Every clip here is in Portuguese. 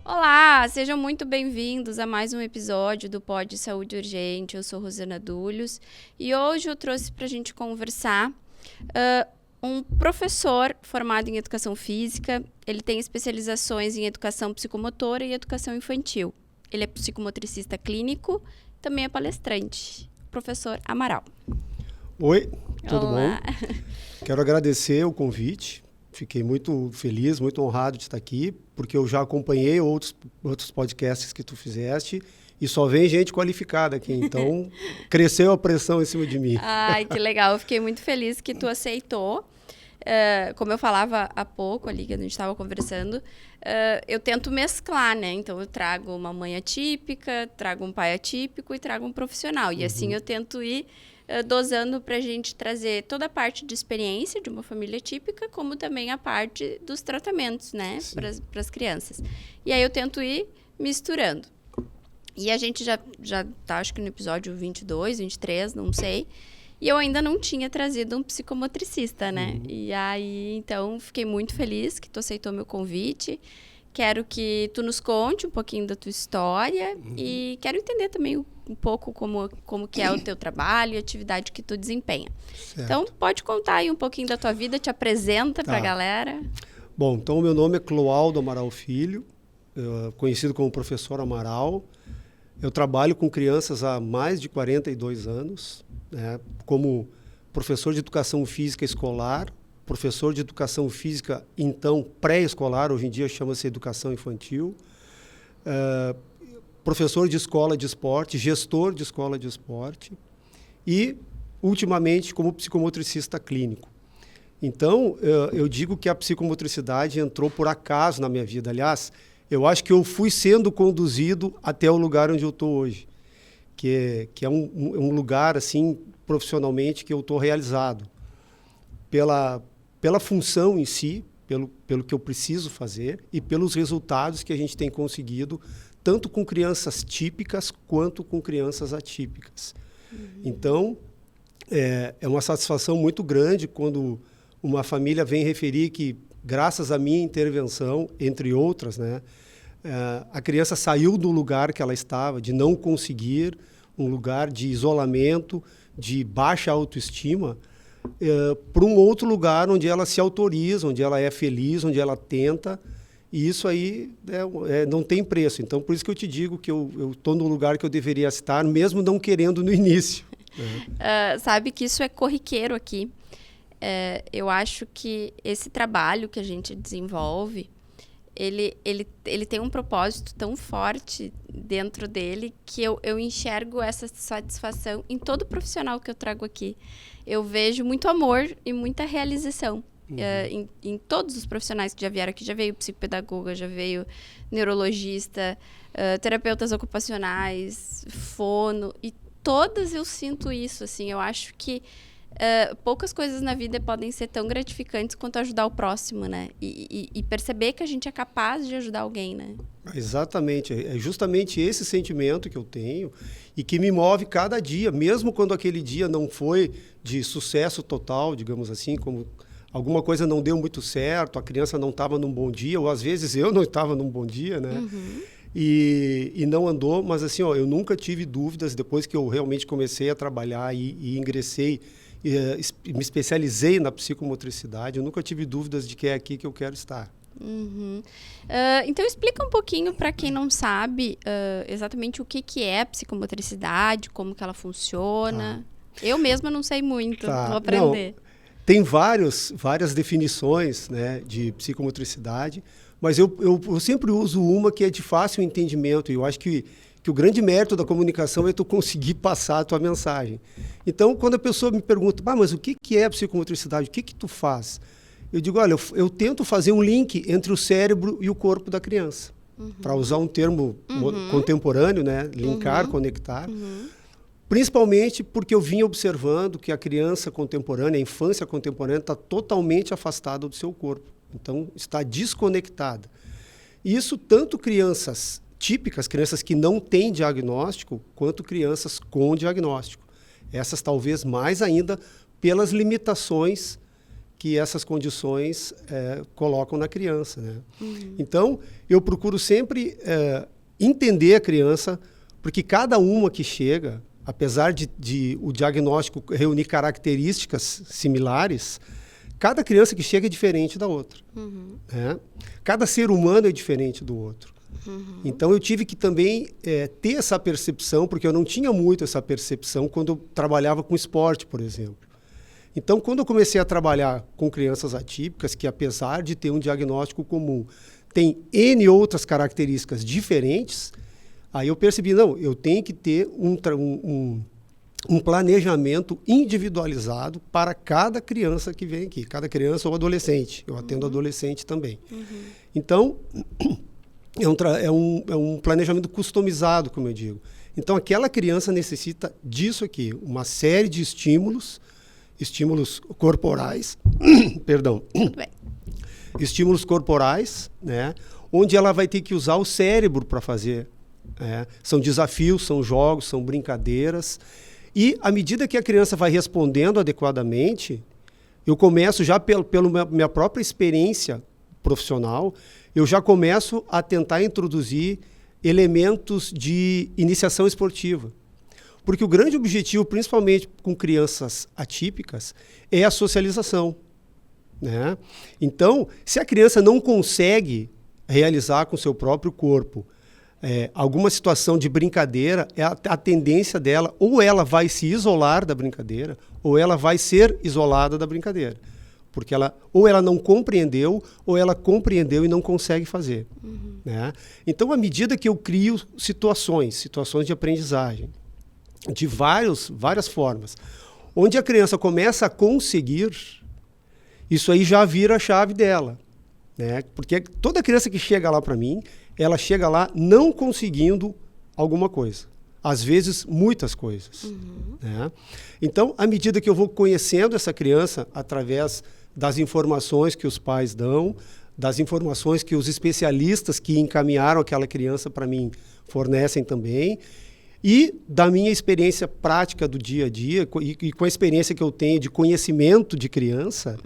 Olá, sejam muito bem-vindos a mais um episódio do Pod Saúde Urgente. Eu sou Rosana Dúlios e hoje eu trouxe para a gente conversar um professor formado em Educação Física. Ele tem especializações em Educação Psicomotora e Educação Infantil. Ele é psicomotricista clínico, também é palestrante. Professor Amaral. Oi, tudo Olá. bom? Quero agradecer o convite. Fiquei muito feliz, muito honrado de estar aqui, porque eu já acompanhei outros podcasts que tu fizeste e só vem gente qualificada aqui. Então, cresceu a pressão em cima de mim. Ai, que legal. Eu fiquei muito feliz que tu aceitou. Como eu falava há pouco ali, que a gente estava conversando, eu tento mesclar, né? Então, eu trago uma mãe atípica, trago um pai atípico e trago um profissional. E assim eu tento ir dosando para a gente trazer toda a parte de experiência de uma família típica, como também a parte dos tratamentos, né, para as crianças. E aí eu tento ir misturando. E a gente já tá, acho que no episódio 22, 23, não sei, e eu ainda não tinha trazido um psicomotricista, né? E aí, então, fiquei muito feliz que tu aceitou meu convite. Quero que tu nos conte um pouquinho da tua história e quero entender também um pouco como que é o teu trabalho e a atividade que tu desempenha. Certo. Então, pode contar aí um pouquinho da tua vida, te apresenta para a galera. Bom, então o meu nome é Cloaldo Amaral Filho, conhecido como Professor Amaral. Eu trabalho com crianças há mais de 42 anos, né, como professor de Educação Física escolar, professor de Educação Física, então, pré-escolar, hoje em dia chama-se Educação Infantil, professor de escola de esporte, gestor de escola de esporte e, ultimamente, como psicomotricista clínico. Então, eu digo que a psicomotricidade entrou por acaso na minha vida. Aliás, eu acho que eu fui sendo conduzido até o lugar onde eu estou hoje, que é um lugar, assim, profissionalmente, que eu estou realizado. Pela função em si, pelo que eu preciso fazer e pelos resultados que a gente tem conseguido, tanto com crianças típicas quanto com crianças atípicas. Então, é uma satisfação muito grande quando uma família vem referir que, graças à minha intervenção, entre outras, né, a criança saiu do lugar que ela estava, de não conseguir, um lugar de isolamento, de baixa autoestima, para um outro lugar onde ela se autoriza, onde ela é feliz, onde ela tenta, e isso aí não tem preço. Então, por isso que eu te digo que eu estou no lugar que eu deveria estar, mesmo não querendo no início. Sabe que isso é corriqueiro aqui. Eu acho que esse trabalho que a gente desenvolve, ele tem um propósito tão forte dentro dele que eu enxergo essa satisfação em todo profissional que eu trago aqui. Eu vejo muito amor e muita realização em todos os profissionais que já vieram aqui. Já veio psicopedagoga, já veio neurologista, terapeutas ocupacionais, fono, e todas eu sinto isso, assim. Eu acho que poucas coisas na vida podem ser tão gratificantes quanto ajudar o próximo, né? E perceber que a gente é capaz de ajudar alguém, né? Exatamente. É justamente esse sentimento que eu tenho e que me move cada dia, mesmo quando aquele dia não foi de sucesso total, digamos assim, como alguma coisa não deu muito certo, a criança não estava num bom dia, ou às vezes eu não estava num bom dia, né? E não andou, mas assim, eu nunca tive dúvidas depois que eu realmente comecei a trabalhar e ingressei, me especializei na psicomotricidade, eu nunca tive dúvidas de que é aqui que eu quero estar. Então, explica um pouquinho para quem não sabe exatamente o que é a psicomotricidade, como que ela funciona. Eu mesma não sei muito, vou aprender. Não, tem várias definições, né, de psicomotricidade, mas eu sempre uso uma que é de fácil entendimento, e eu acho que o grande mérito da comunicação é tu conseguir passar a tua mensagem. Então, quando a pessoa me pergunta, mas o que é a psicomotricidade, o que tu faz? Eu digo, olha, eu tento fazer um link entre o cérebro e o corpo da criança, para usar um termo contemporâneo, né? Linkar, conectar. Principalmente porque eu vim observando que a criança contemporânea, a infância contemporânea, está totalmente afastada do seu corpo. Então, está desconectada. E isso tanto crianças típicas, crianças que não têm diagnóstico, quanto crianças com diagnóstico. Essas talvez mais ainda pelas limitações que essas condições colocam na criança, né? Então, eu procuro sempre entender a criança, porque cada uma que chega, apesar de o diagnóstico reunir características similares, cada criança que chega é diferente da outra. Né? Cada ser humano é diferente do outro. Então, eu tive que também ter essa percepção, porque eu não tinha muito essa percepção quando eu trabalhava com esporte, por exemplo. Então, quando eu comecei a trabalhar com crianças atípicas, que apesar de ter um diagnóstico comum, tem N outras características diferentes, aí eu percebi, não, eu tenho que ter um planejamento individualizado para cada criança que vem aqui, cada criança ou adolescente. Eu atendo adolescente também. Então, é um planejamento customizado, como eu digo. Então, aquela criança necessita disso aqui, uma série de estímulos corporais, perdão, estímulos corporais, né, onde ela vai ter que usar o cérebro para fazer. São desafios, são jogos, são brincadeiras. E, à medida que a criança vai respondendo adequadamente, eu começo já pela minha própria experiência profissional, eu já começo a tentar introduzir elementos de iniciação esportiva. Porque o grande objetivo, principalmente com crianças atípicas, é a socialização, né? Então, se a criança não consegue realizar com o seu próprio corpo alguma situação de brincadeira, a tendência dela, ou ela vai se isolar da brincadeira, ou ela vai ser isolada da brincadeira. Porque ou ela não compreendeu, ou ela compreendeu e não consegue fazer. Né? Então, à medida que eu crio situações de aprendizagem, de várias formas, onde a criança começa a conseguir, isso aí já vira a chave dela. Né? Porque toda criança que chega lá para mim, ela chega lá não conseguindo alguma coisa. Às vezes, muitas coisas. Né? Então, à medida que eu vou conhecendo essa criança através das informações que os pais dão, das informações que os especialistas que encaminharam aquela criança para mim fornecem também, e da minha experiência prática do dia a dia, e com a experiência que eu tenho de conhecimento de criança,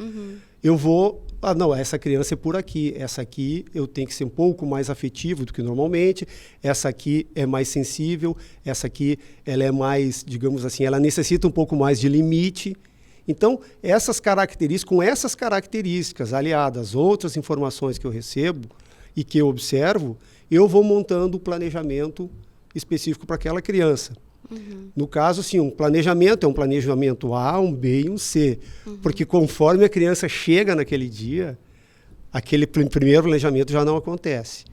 eu vou... não, essa criança é por aqui, essa aqui eu tenho que ser um pouco mais afetivo do que normalmente, essa aqui é mais sensível, essa aqui ela é mais, digamos assim, ela necessita um pouco mais de limite. Então, com essas características aliadas a outras informações que eu recebo e que eu observo, eu vou montando o planejamento específico para aquela criança. No caso, sim, um planejamento é um planejamento A, um B e um C. Porque conforme a criança chega naquele dia, aquele primeiro planejamento já não acontece.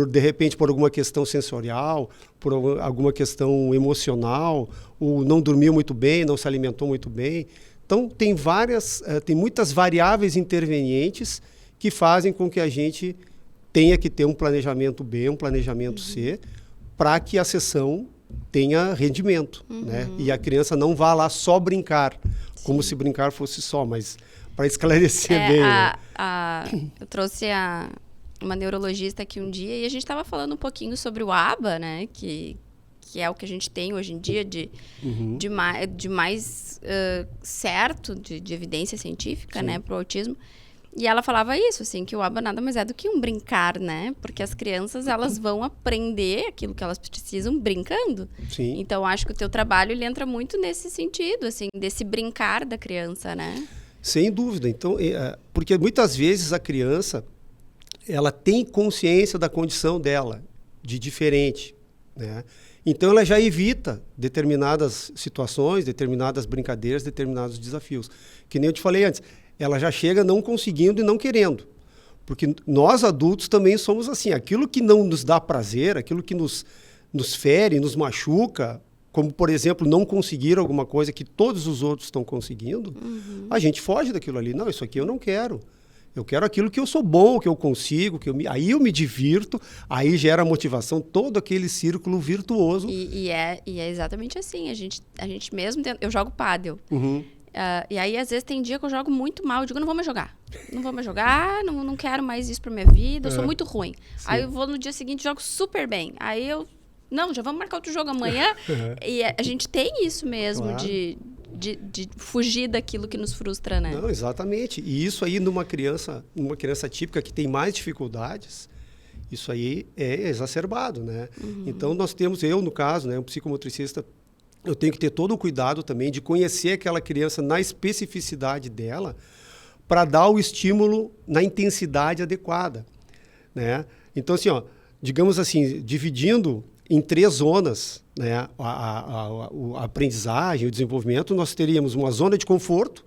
De repente, por alguma questão sensorial, por alguma questão emocional, ou não dormiu muito bem, não se alimentou muito bem. Então, tem muitas variáveis intervenientes que fazem com que a gente tenha que ter um planejamento B, um planejamento C, para que a sessão tenha rendimento, né? E a criança não vá lá só brincar, como se brincar fosse só, mas para esclarecer bem. Eu trouxe uma neurologista aqui um dia e a gente estava falando um pouquinho sobre o ABA, né? Que é o que a gente tem hoje em dia de mais certo, de evidência científica, né, para o autismo. E ela falava isso, assim, que o ABA nada mais é do que um brincar, né? Porque as crianças, elas vão aprender aquilo que elas precisam brincando. Sim. Então, acho que o teu trabalho, ele entra muito nesse sentido, assim, desse brincar da criança, né? Sem dúvida. Então, porque muitas vezes a criança, ela tem consciência da condição dela, de diferente, né? Então, ela já evita determinadas situações, determinadas brincadeiras, determinados desafios. Que nem eu te falei antes, ela já chega não conseguindo e não querendo. Porque nós, adultos, também somos assim. Aquilo que não nos dá prazer, aquilo que nos fere, nos machuca, como, por exemplo, não conseguir alguma coisa que todos os outros estão conseguindo, a gente foge daquilo ali. Não, isso aqui eu não quero. Eu quero aquilo que eu sou bom, que eu consigo, aí eu me divirto, aí gera motivação, todo aquele círculo virtuoso. E é exatamente assim. A gente mesmo... Eu jogo pádel. E aí, às vezes, tem dia que eu jogo muito mal. Eu digo, não vou mais jogar. Não vou mais jogar, não quero mais isso pra minha vida. Eu sou muito ruim. Sim. Aí eu vou no dia seguinte e jogo super bem. Aí eu... Não, já vamos marcar outro jogo amanhã. E a gente tem isso mesmo, claro. de fugir daquilo que nos frustra, né? Não, exatamente. E isso aí numa criança típica que tem mais dificuldades, isso aí é exacerbado, né? Então, nós temos, eu no caso, né, um psicomotricista, eu tenho que ter todo o cuidado também de conhecer aquela criança na especificidade dela para dar o estímulo na intensidade adequada, né? Então, assim, ó, digamos assim, dividindo em 3 zonas, né, a aprendizagem, o desenvolvimento, nós teríamos uma zona de conforto,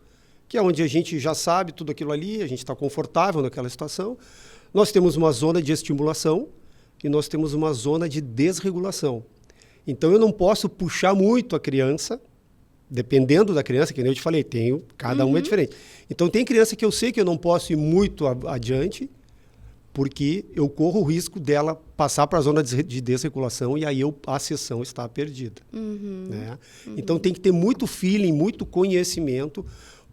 que é onde a gente já sabe tudo aquilo ali, a gente está confortável naquela situação. Nós temos uma zona de estimulação e nós temos uma zona de desregulação. Então, eu não posso puxar muito a criança, dependendo da criança, que nem eu te falei, cada uma é diferente. Então, tem criança que eu sei que eu não posso ir muito adiante, porque eu corro o risco dela passar para a zona de desregulação e aí a sessão está perdida. Né? Então, tem que ter muito feeling, muito conhecimento,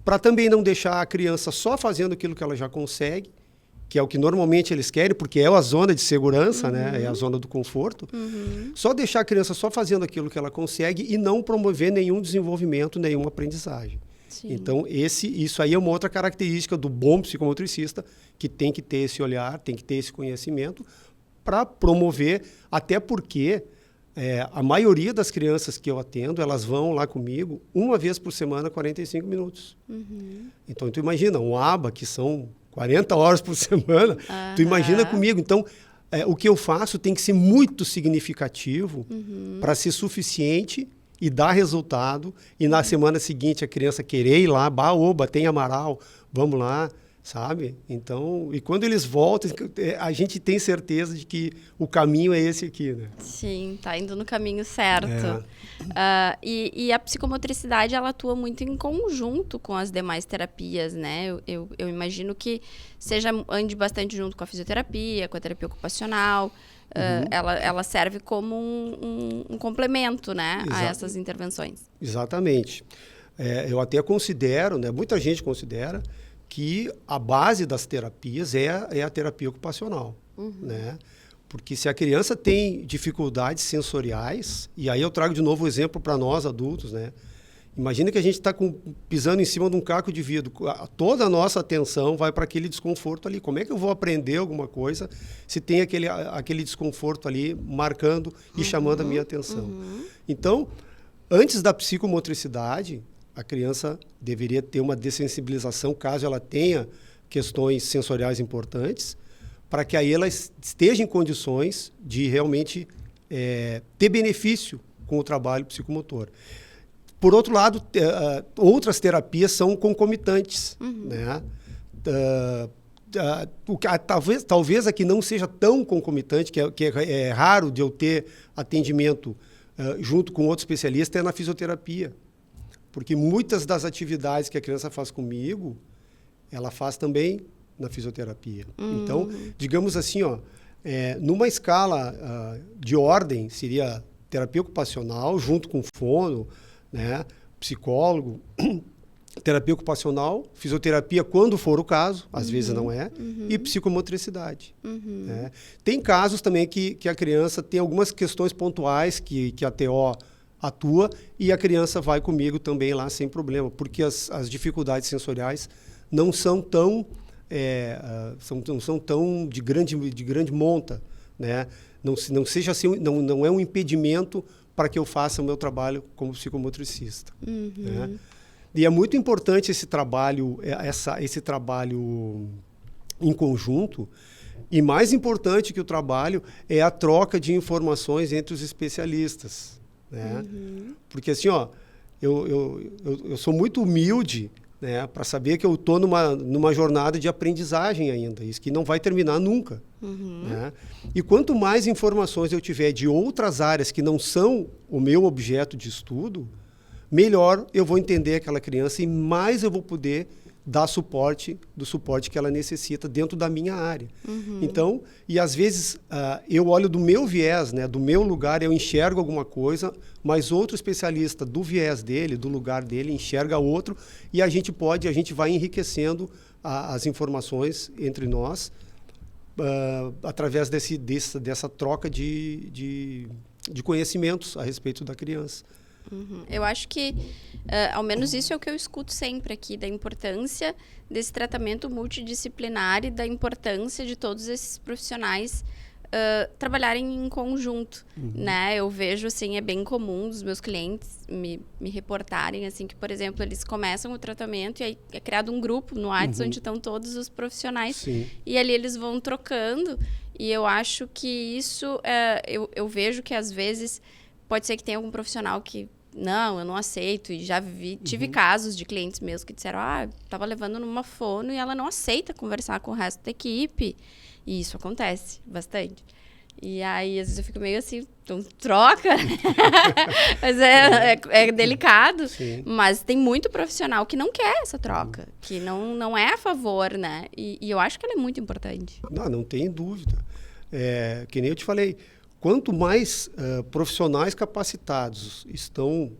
para também não deixar a criança só fazendo aquilo que ela já consegue, que é o que normalmente eles querem, porque é a zona de segurança, né? É a zona do conforto. Só deixar a criança só fazendo aquilo que ela consegue e não promover nenhum desenvolvimento, nenhuma aprendizagem. Sim. Então, isso aí é uma outra característica do bom psicomotricista, que tem que ter esse olhar, tem que ter esse conhecimento para promover, até porque a maioria das crianças que eu atendo, elas vão lá comigo uma vez por semana, 45 minutos. Então, tu imagina, um ABA, que são 40 horas por semana, tu imagina comigo. Então, o que eu faço tem que ser muito significativo para ser suficiente e dar resultado. E na semana seguinte a criança querer ir lá, oba, tem Amaral, vamos lá, sabe? Então, e quando eles voltam, a gente tem certeza de que o caminho é esse aqui, né? Sim, tá indo no caminho certo. E a psicomotricidade, ela atua muito em conjunto com as demais terapias, né? Eu imagino que ande bastante junto com a fisioterapia, com a terapia ocupacional. Ela serve como um complemento, né, a essas intervenções. Exatamente. Eu até considero, né, muita gente considera que a base das terapias é a terapia ocupacional, né? Porque se a criança tem dificuldades sensoriais, e aí eu trago de novo o exemplo para nós adultos, né? Imagina que a gente está pisando em cima de um caco de vidro, toda a nossa atenção vai para aquele desconforto ali. Como é que eu vou aprender alguma coisa se tem aquele desconforto ali marcando e chamando a minha atenção? Então, antes da psicomotricidade, a criança deveria ter uma dessensibilização, caso ela tenha questões sensoriais importantes, para que aí ela esteja em condições de realmente ter benefício com o trabalho psicomotor. Por outro lado, outras terapias são concomitantes, né? Talvez a que não seja tão concomitante, que é raro de eu ter atendimento junto com outro especialista, é na fisioterapia. Porque muitas das atividades que a criança faz comigo, ela faz também na fisioterapia. Então, digamos assim, numa escala de ordem, seria terapia ocupacional junto com fono, né, psicólogo, terapia ocupacional, fisioterapia quando for o caso, às vezes não é, e psicomotricidade. Né? Tem casos também que a criança tem algumas questões pontuais que a TO atua e a criança vai comigo também lá sem problema, porque as dificuldades sensoriais não são tão de grande monta, né? Não seja assim, não é um impedimento para que eu faça o meu trabalho como psicomotricista. Né? E é muito importante esse trabalho em conjunto, e mais importante que o trabalho é a troca de informações entre os especialistas. Né? Porque assim, eu sou muito humilde, né, para saber que eu estou numa jornada de aprendizagem ainda, isso que não vai terminar nunca. Né? E quanto mais informações eu tiver de outras áreas que não são o meu objeto de estudo, melhor eu vou entender aquela criança e mais eu vou poder do suporte que ela necessita dentro da minha área. Então, e às vezes eu olho do meu viés, né, do meu lugar, eu enxergo alguma coisa, mas outro especialista do viés dele, do lugar dele, enxerga outro, e a gente vai enriquecendo as informações entre nós através dessa troca de conhecimentos a respeito da criança. Eu acho que, ao menos isso é o que eu escuto sempre aqui, da importância desse tratamento multidisciplinar e da importância de todos esses profissionais trabalharem em conjunto, né? Eu vejo, assim, é bem comum dos meus clientes me reportarem, assim, que, por exemplo, eles começam o tratamento e aí é criado um grupo no WhatsApp onde estão todos os profissionais. Sim. E ali eles vão trocando, e eu acho que isso, eu vejo que às vezes pode ser que tenha algum profissional que eu não aceito, e já tive casos de clientes meus que disseram, estava levando numa fono e ela não aceita conversar com o resto da equipe, e isso acontece bastante. E aí, às vezes eu fico meio assim, então troca, mas é delicado, Sim. Mas tem muito profissional que não quer essa troca, que não é a favor, né? E eu acho que ela é muito importante. Não tem dúvida. Que nem eu te falei, quanto mais profissionais capacitados estão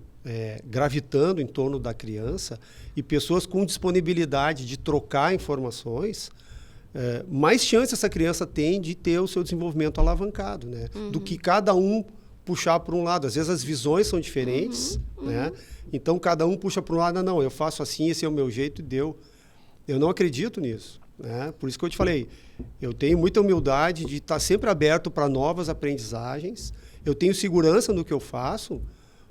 gravitando em torno da criança e pessoas com disponibilidade de trocar informações, mais chance essa criança tem de ter o seu desenvolvimento alavancado, né? Do que cada um puxar para um lado. Às vezes as visões são diferentes, né? Então cada um puxa para um lado, não, eu faço assim, esse é o meu jeito e deu. Eu não acredito nisso, né? Por isso que eu te falei, eu tenho muita humildade de estar sempre aberto para novas aprendizagens. Eu tenho segurança no que eu faço,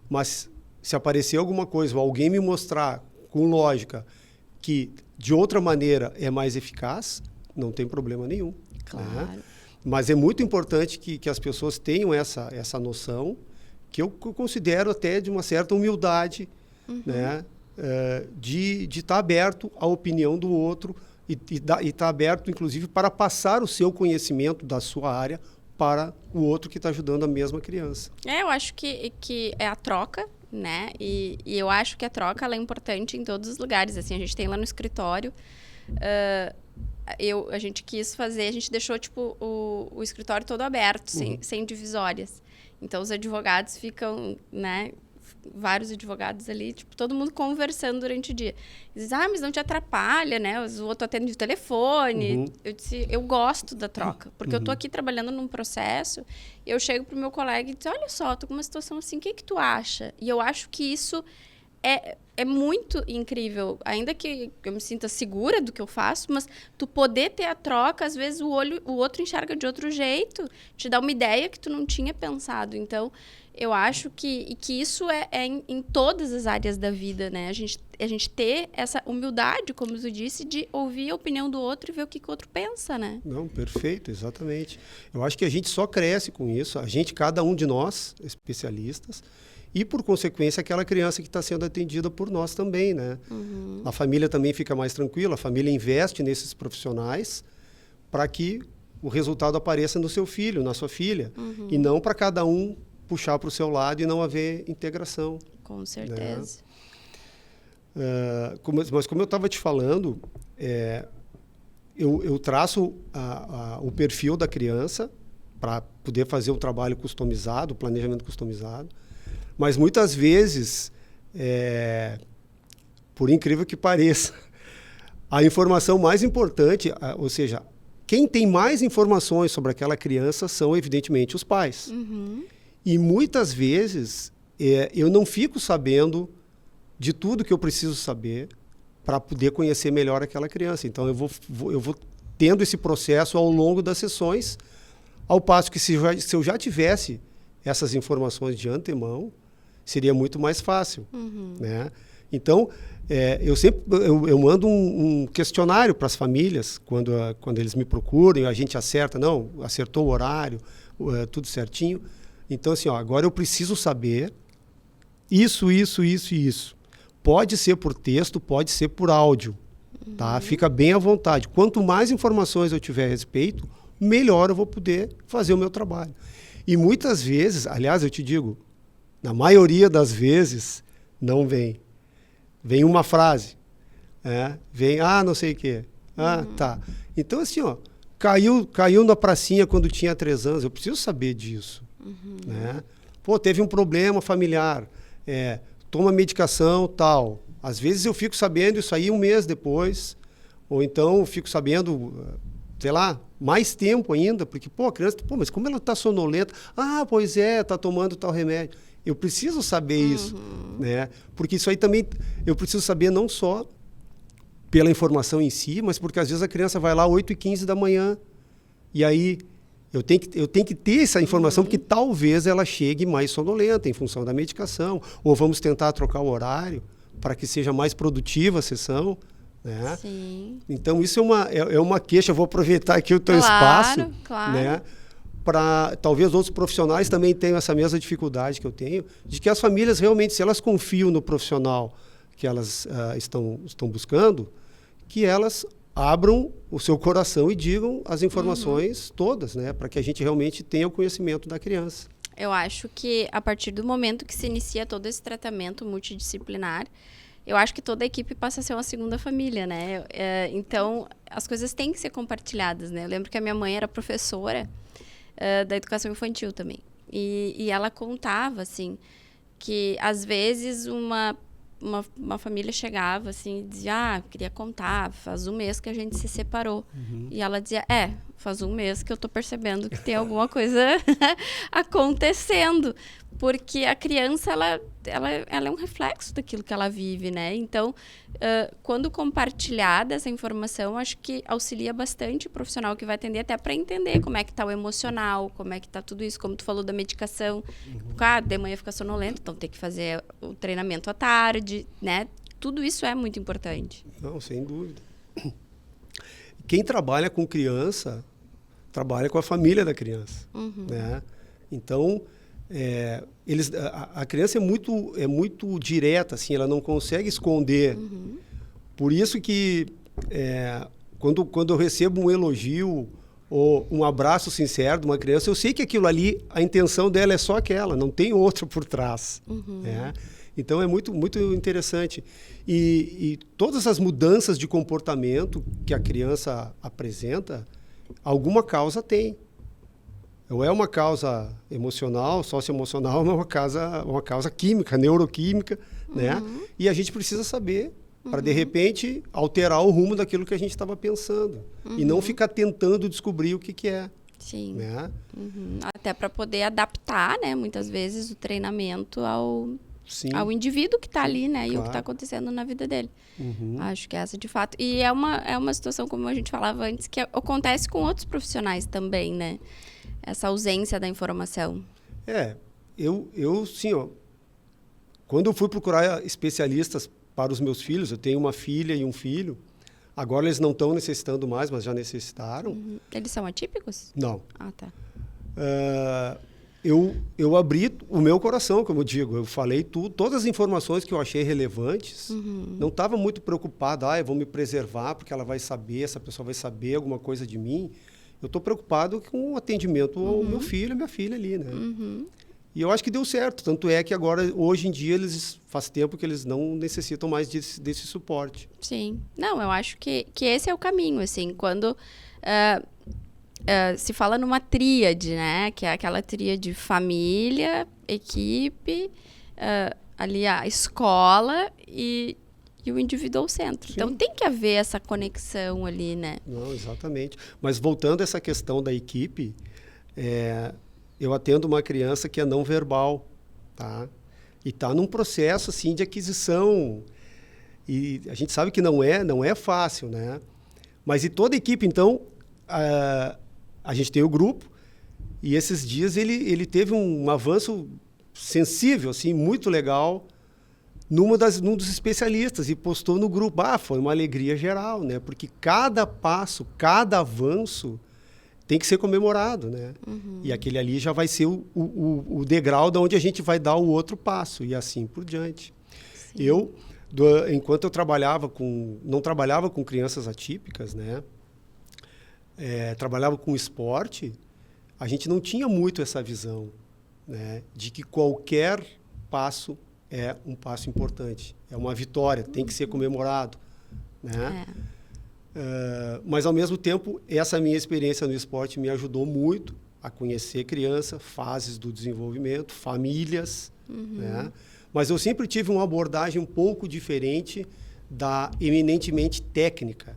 mas se aparecer alguma coisa ou alguém me mostrar com lógica que de outra maneira é mais eficaz, não tem problema nenhum. Claro. Né? Mas é muito importante que as pessoas tenham essa noção, que eu considero até de uma certa humildade, né? De estar aberto à opinião do outro e estar aberto, inclusive, para passar o seu conhecimento da sua área para o outro que está ajudando a mesma criança. Eu acho que é a troca, né? E eu acho que a troca ela é importante em todos os lugares. Assim, a gente tem lá no escritório, a gente quis fazer, a gente deixou tipo o escritório todo aberto, sem divisórias. Então os advogados ficam, né? Vários advogados ali, tipo, todo mundo conversando durante o dia. Eles dizem, mas não te atrapalha, né? O outro atende o telefone. Eu disse, eu gosto da troca, porque eu tô aqui trabalhando num processo, eu chego pro meu colega e digo, olha só, tô com uma situação assim, o que tu acha? E eu acho que isso é muito incrível, ainda que eu me sinta segura do que eu faço, mas tu poder ter a troca, às vezes o outro enxerga de outro jeito, te dá uma ideia que tu não tinha pensado. Então, eu acho que isso é em todas as áreas da vida, né? A gente ter essa humildade, como tu disse, de ouvir a opinião do outro e ver o que o outro pensa, né? Não, perfeito, exatamente. Eu acho que a gente só cresce com isso, cada um de nós, especialistas, e, por consequência, aquela criança que está sendo atendida por nós também, né? A família também fica mais tranquila, a família investe nesses profissionais para que o resultado apareça no seu filho, na sua filha, e não para cada um puxar para o seu lado e não haver integração. Com certeza. Né? Mas como eu estava te falando, eu traço o perfil da criança para poder fazer o trabalho customizado, o planejamento customizado, mas muitas vezes, por incrível que pareça, a informação mais importante, ou seja, quem tem mais informações sobre aquela criança são, evidentemente, os pais. E muitas vezes eu não fico sabendo de tudo que eu preciso saber para poder conhecer melhor aquela criança. Então, eu vou tendo esse processo ao longo das sessões, ao passo que se eu já tivesse essas informações de antemão, seria muito mais fácil. Né? Então, eu mando um questionário para as famílias, quando eles me procuram, a gente acertou o horário, tudo certinho. Então, assim, agora eu preciso saber isso e isso. Pode ser por texto, pode ser por áudio. Tá? Fica bem à vontade. Quanto mais informações eu tiver a respeito, melhor eu vou poder fazer o meu trabalho. E muitas vezes, aliás, eu te digo, na maioria das vezes, não vem. Vem uma frase. Vem, não sei o quê. Tá. Então, assim, caiu na pracinha quando tinha 3 anos. Eu preciso saber disso. Né? Pô, teve um problema familiar. Toma medicação, tal. Às vezes eu fico sabendo isso aí 1 mês depois. Ou então eu fico sabendo, sei lá, mais tempo ainda. Porque, a criança, mas como ela está sonolenta? Pois é, está tomando tal remédio. Eu preciso saber isso. Né? Porque isso aí também eu preciso saber não só pela informação em si, mas porque às vezes a criança vai lá 8h15 da manhã. E aí eu tenho que ter essa informação, porque talvez ela chegue mais sonolenta em função da medicação. Ou vamos tentar trocar o horário para que seja mais produtiva a sessão. Né? Sim. Então, isso é uma queixa. Eu vou aproveitar aqui o teu espaço. Claro. Né? Para talvez outros profissionais também tenham essa mesma dificuldade que eu tenho, de que as famílias realmente, se elas confiam no profissional que elas estão buscando, que elas abram o seu coração e digam as informações todas, né, para que a gente realmente tenha o conhecimento da criança. Eu acho que a partir do momento que se inicia todo esse tratamento multidisciplinar, eu acho que toda a equipe passa a ser uma segunda família, né? Então, as coisas têm que ser compartilhadas, né? Eu lembro que a minha mãe era professora da educação infantil também. E ela contava, assim, que às vezes uma família chegava assim e dizia, queria contar, faz 1 mês que a gente se separou. E ela dizia, faz 1 mês que eu tô percebendo que tem alguma coisa acontecendo. Porque a criança, ela é um reflexo daquilo que ela vive, né? Então, quando compartilhada essa informação, acho que auxilia bastante o profissional que vai atender, até para entender como é que está o emocional, como é que está tudo isso, como tu falou da medicação. De manhã fica sonolento, então tem que fazer o treinamento à tarde, né? Tudo isso é muito importante. Não, sem dúvida. Quem trabalha com criança, trabalha com a família da criança. Né? Então, a criança é muito direta, assim, ela não consegue esconder. Por isso que quando eu recebo um elogio ou um abraço sincero de uma criança, eu sei que aquilo ali, a intenção dela é só aquela, não tem outra por trás. Né? Então é muito, muito interessante. E todas as mudanças de comportamento que a criança apresenta, alguma causa tem. Ou é uma causa emocional, socioemocional, ou é uma causa química, neuroquímica, né? E a gente precisa saber para, de repente, alterar o rumo daquilo que a gente estava pensando. E não ficar tentando descobrir o que é. Sim. Né? Até para poder adaptar, né, muitas vezes, o treinamento ao indivíduo que está ali, né? Claro. E o que está acontecendo na vida dele. Acho que é essa de fato. E é uma situação, como a gente falava antes, que acontece com outros profissionais também, né? Essa ausência da informação. Eu sim, quando eu fui procurar especialistas para os meus filhos, eu tenho uma filha e um filho, agora eles não estão necessitando mais, mas já necessitaram. Eles são atípicos? Não. Tá. Eu abri o meu coração, como eu digo, eu falei todas as informações que eu achei relevantes, não estava muito preocupado, eu vou me preservar porque ela vai saber, essa pessoa vai saber alguma coisa de mim. Eu estou preocupado com o atendimento ao meu filho e minha filha ali, né? E eu acho que deu certo. Tanto é que agora, hoje em dia, faz tempo que eles não necessitam mais desse suporte. Sim. Não, eu acho que esse é o caminho, assim. Quando se fala numa tríade, né? Que é aquela tríade família, equipe, ali a escola e o indivíduo ao centro. Sim. Então, tem que haver essa conexão ali, né? Não, exatamente. Mas voltando a essa questão da equipe, eu atendo uma criança que é não verbal, tá? E está num processo, assim, de aquisição. E a gente sabe que não é fácil, né? Mas e toda a equipe, então, a gente tem o grupo, e esses dias ele teve um avanço sensível, assim, muito legal, num dos especialistas, e postou no grupo. Foi uma alegria geral, né? Porque cada passo, cada avanço tem que ser comemorado, né? E aquele ali já vai ser o degrau de onde a gente vai dar o outro passo, e assim por diante. Sim. Enquanto eu não trabalhava com crianças atípicas, né? Trabalhava com esporte, a gente não tinha muito essa visão, né? De que qualquer passo é um passo importante, é uma vitória, tem que ser comemorado, né? Mas, ao mesmo tempo, essa minha experiência no esporte me ajudou muito a conhecer criança, fases do desenvolvimento, famílias, né? Mas eu sempre tive uma abordagem um pouco diferente da eminentemente técnica,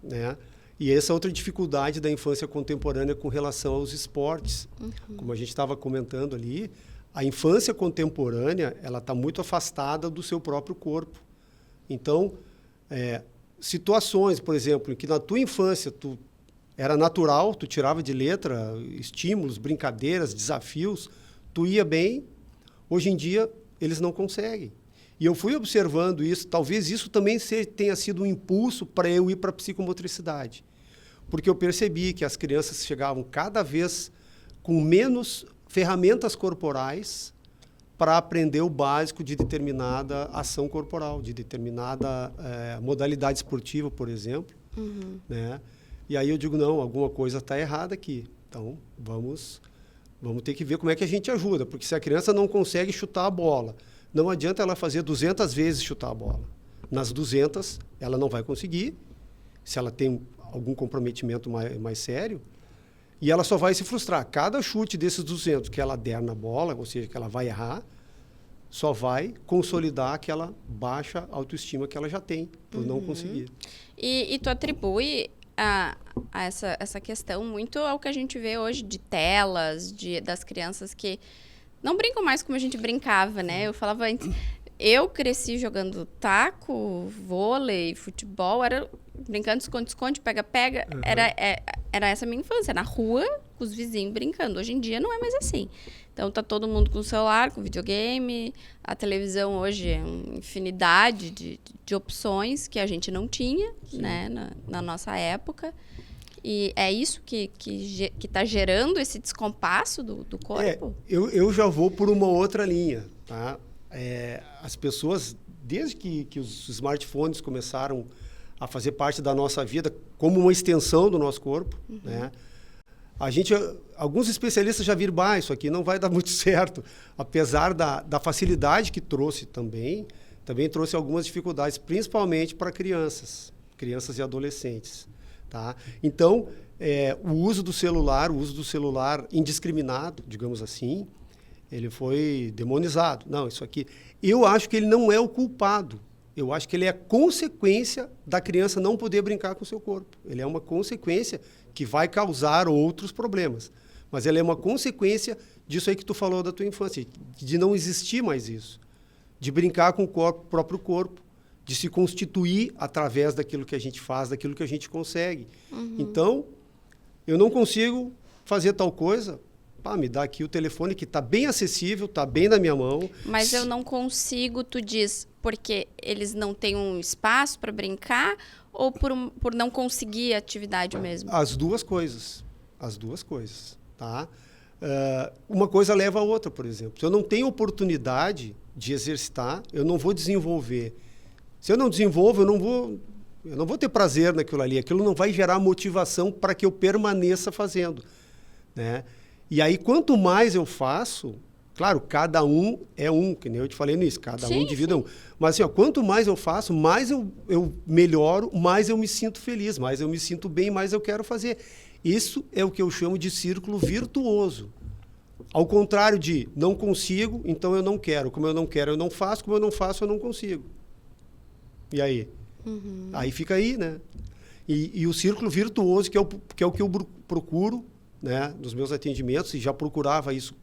né? E essa outra dificuldade da infância contemporânea com relação aos esportes. Como a gente estava comentando ali, a infância contemporânea ela está muito afastada do seu próprio corpo. Então, situações, por exemplo, em que na tua infância era natural, tu tirava de letra estímulos, brincadeiras, desafios, tu ia bem, hoje em dia eles não conseguem. E eu fui observando isso, talvez isso também tenha sido um impulso para eu ir para a psicomotricidade. Porque eu percebi que as crianças chegavam cada vez com menos ferramentas corporais para aprender o básico de determinada ação corporal, de determinada modalidade esportiva, por exemplo. Né? E aí eu digo, não, alguma coisa está errada aqui. Então, vamos ter que ver como é que a gente ajuda. Porque se a criança não consegue chutar a bola, não adianta ela fazer 200 vezes chutar a bola. Nas 200, ela não vai conseguir, se ela tem algum comprometimento mais sério, e ela só vai se frustrar. Cada chute desses 200 que ela der na bola, ou seja, que ela vai errar, só vai consolidar aquela baixa autoestima que ela já tem, por não conseguir. E tu atribui a essa questão muito ao que a gente vê hoje de telas, das crianças que não brincam mais como a gente brincava, né? Eu falava antes, eu cresci jogando taco, vôlei, futebol, era brincando esconde-esconde, pega-pega. Era essa a minha infância, na rua, com os vizinhos brincando. Hoje em dia não é mais assim. Então tá todo mundo com o celular, com videogame, a televisão hoje é uma infinidade de opções que a gente não tinha, né, na nossa época. E é isso que está gerando esse descompasso do corpo? Eu já vou por uma outra linha. Tá? As pessoas, desde que os smartphones começaram a fazer parte da nossa vida como uma extensão do nosso corpo, né? Alguns especialistas já viram, isso aqui não vai dar muito certo. Apesar da facilidade que trouxe também trouxe algumas dificuldades, principalmente para crianças e adolescentes. Tá? Então, o uso do celular indiscriminado, digamos assim, ele foi demonizado. Não, isso aqui... Eu acho que ele não é o culpado. Eu acho que ele é a consequência da criança não poder brincar com o seu corpo. Ele é uma consequência que vai causar outros problemas. Mas ele é uma consequência disso aí que tu falou da tua infância, de não existir mais isso. De brincar com o próprio corpo. De se constituir através daquilo que a gente faz, daquilo que a gente consegue. Então, eu não consigo fazer tal coisa, me dá aqui o telefone que está bem acessível, está bem na minha mão. Mas eu não consigo, tu diz, porque eles não têm um espaço para brincar ou por não conseguir atividade mesmo? As duas coisas. Tá? Uma coisa leva a outra, por exemplo. Se eu não tenho oportunidade de exercitar, eu não vou desenvolver. Se eu não desenvolvo, eu não vou ter prazer naquilo ali. Aquilo não vai gerar motivação para que eu permaneça fazendo. Né? E aí, quanto mais eu faço... Claro, cada um é um, que nem eu te falei nisso. Cada indivíduo é um. Mas, assim, quanto mais eu faço, mais eu melhoro, mais eu me sinto feliz, mais eu me sinto bem, mais eu quero fazer. Isso é o que eu chamo de círculo virtuoso. Ao contrário de não consigo, então eu não quero. Como eu não quero, eu não faço. Como eu não faço, eu não consigo. E aí? Aí fica aí, né? E o círculo virtuoso, que é o que eu procuro, né, nos meus atendimentos, e já procurava isso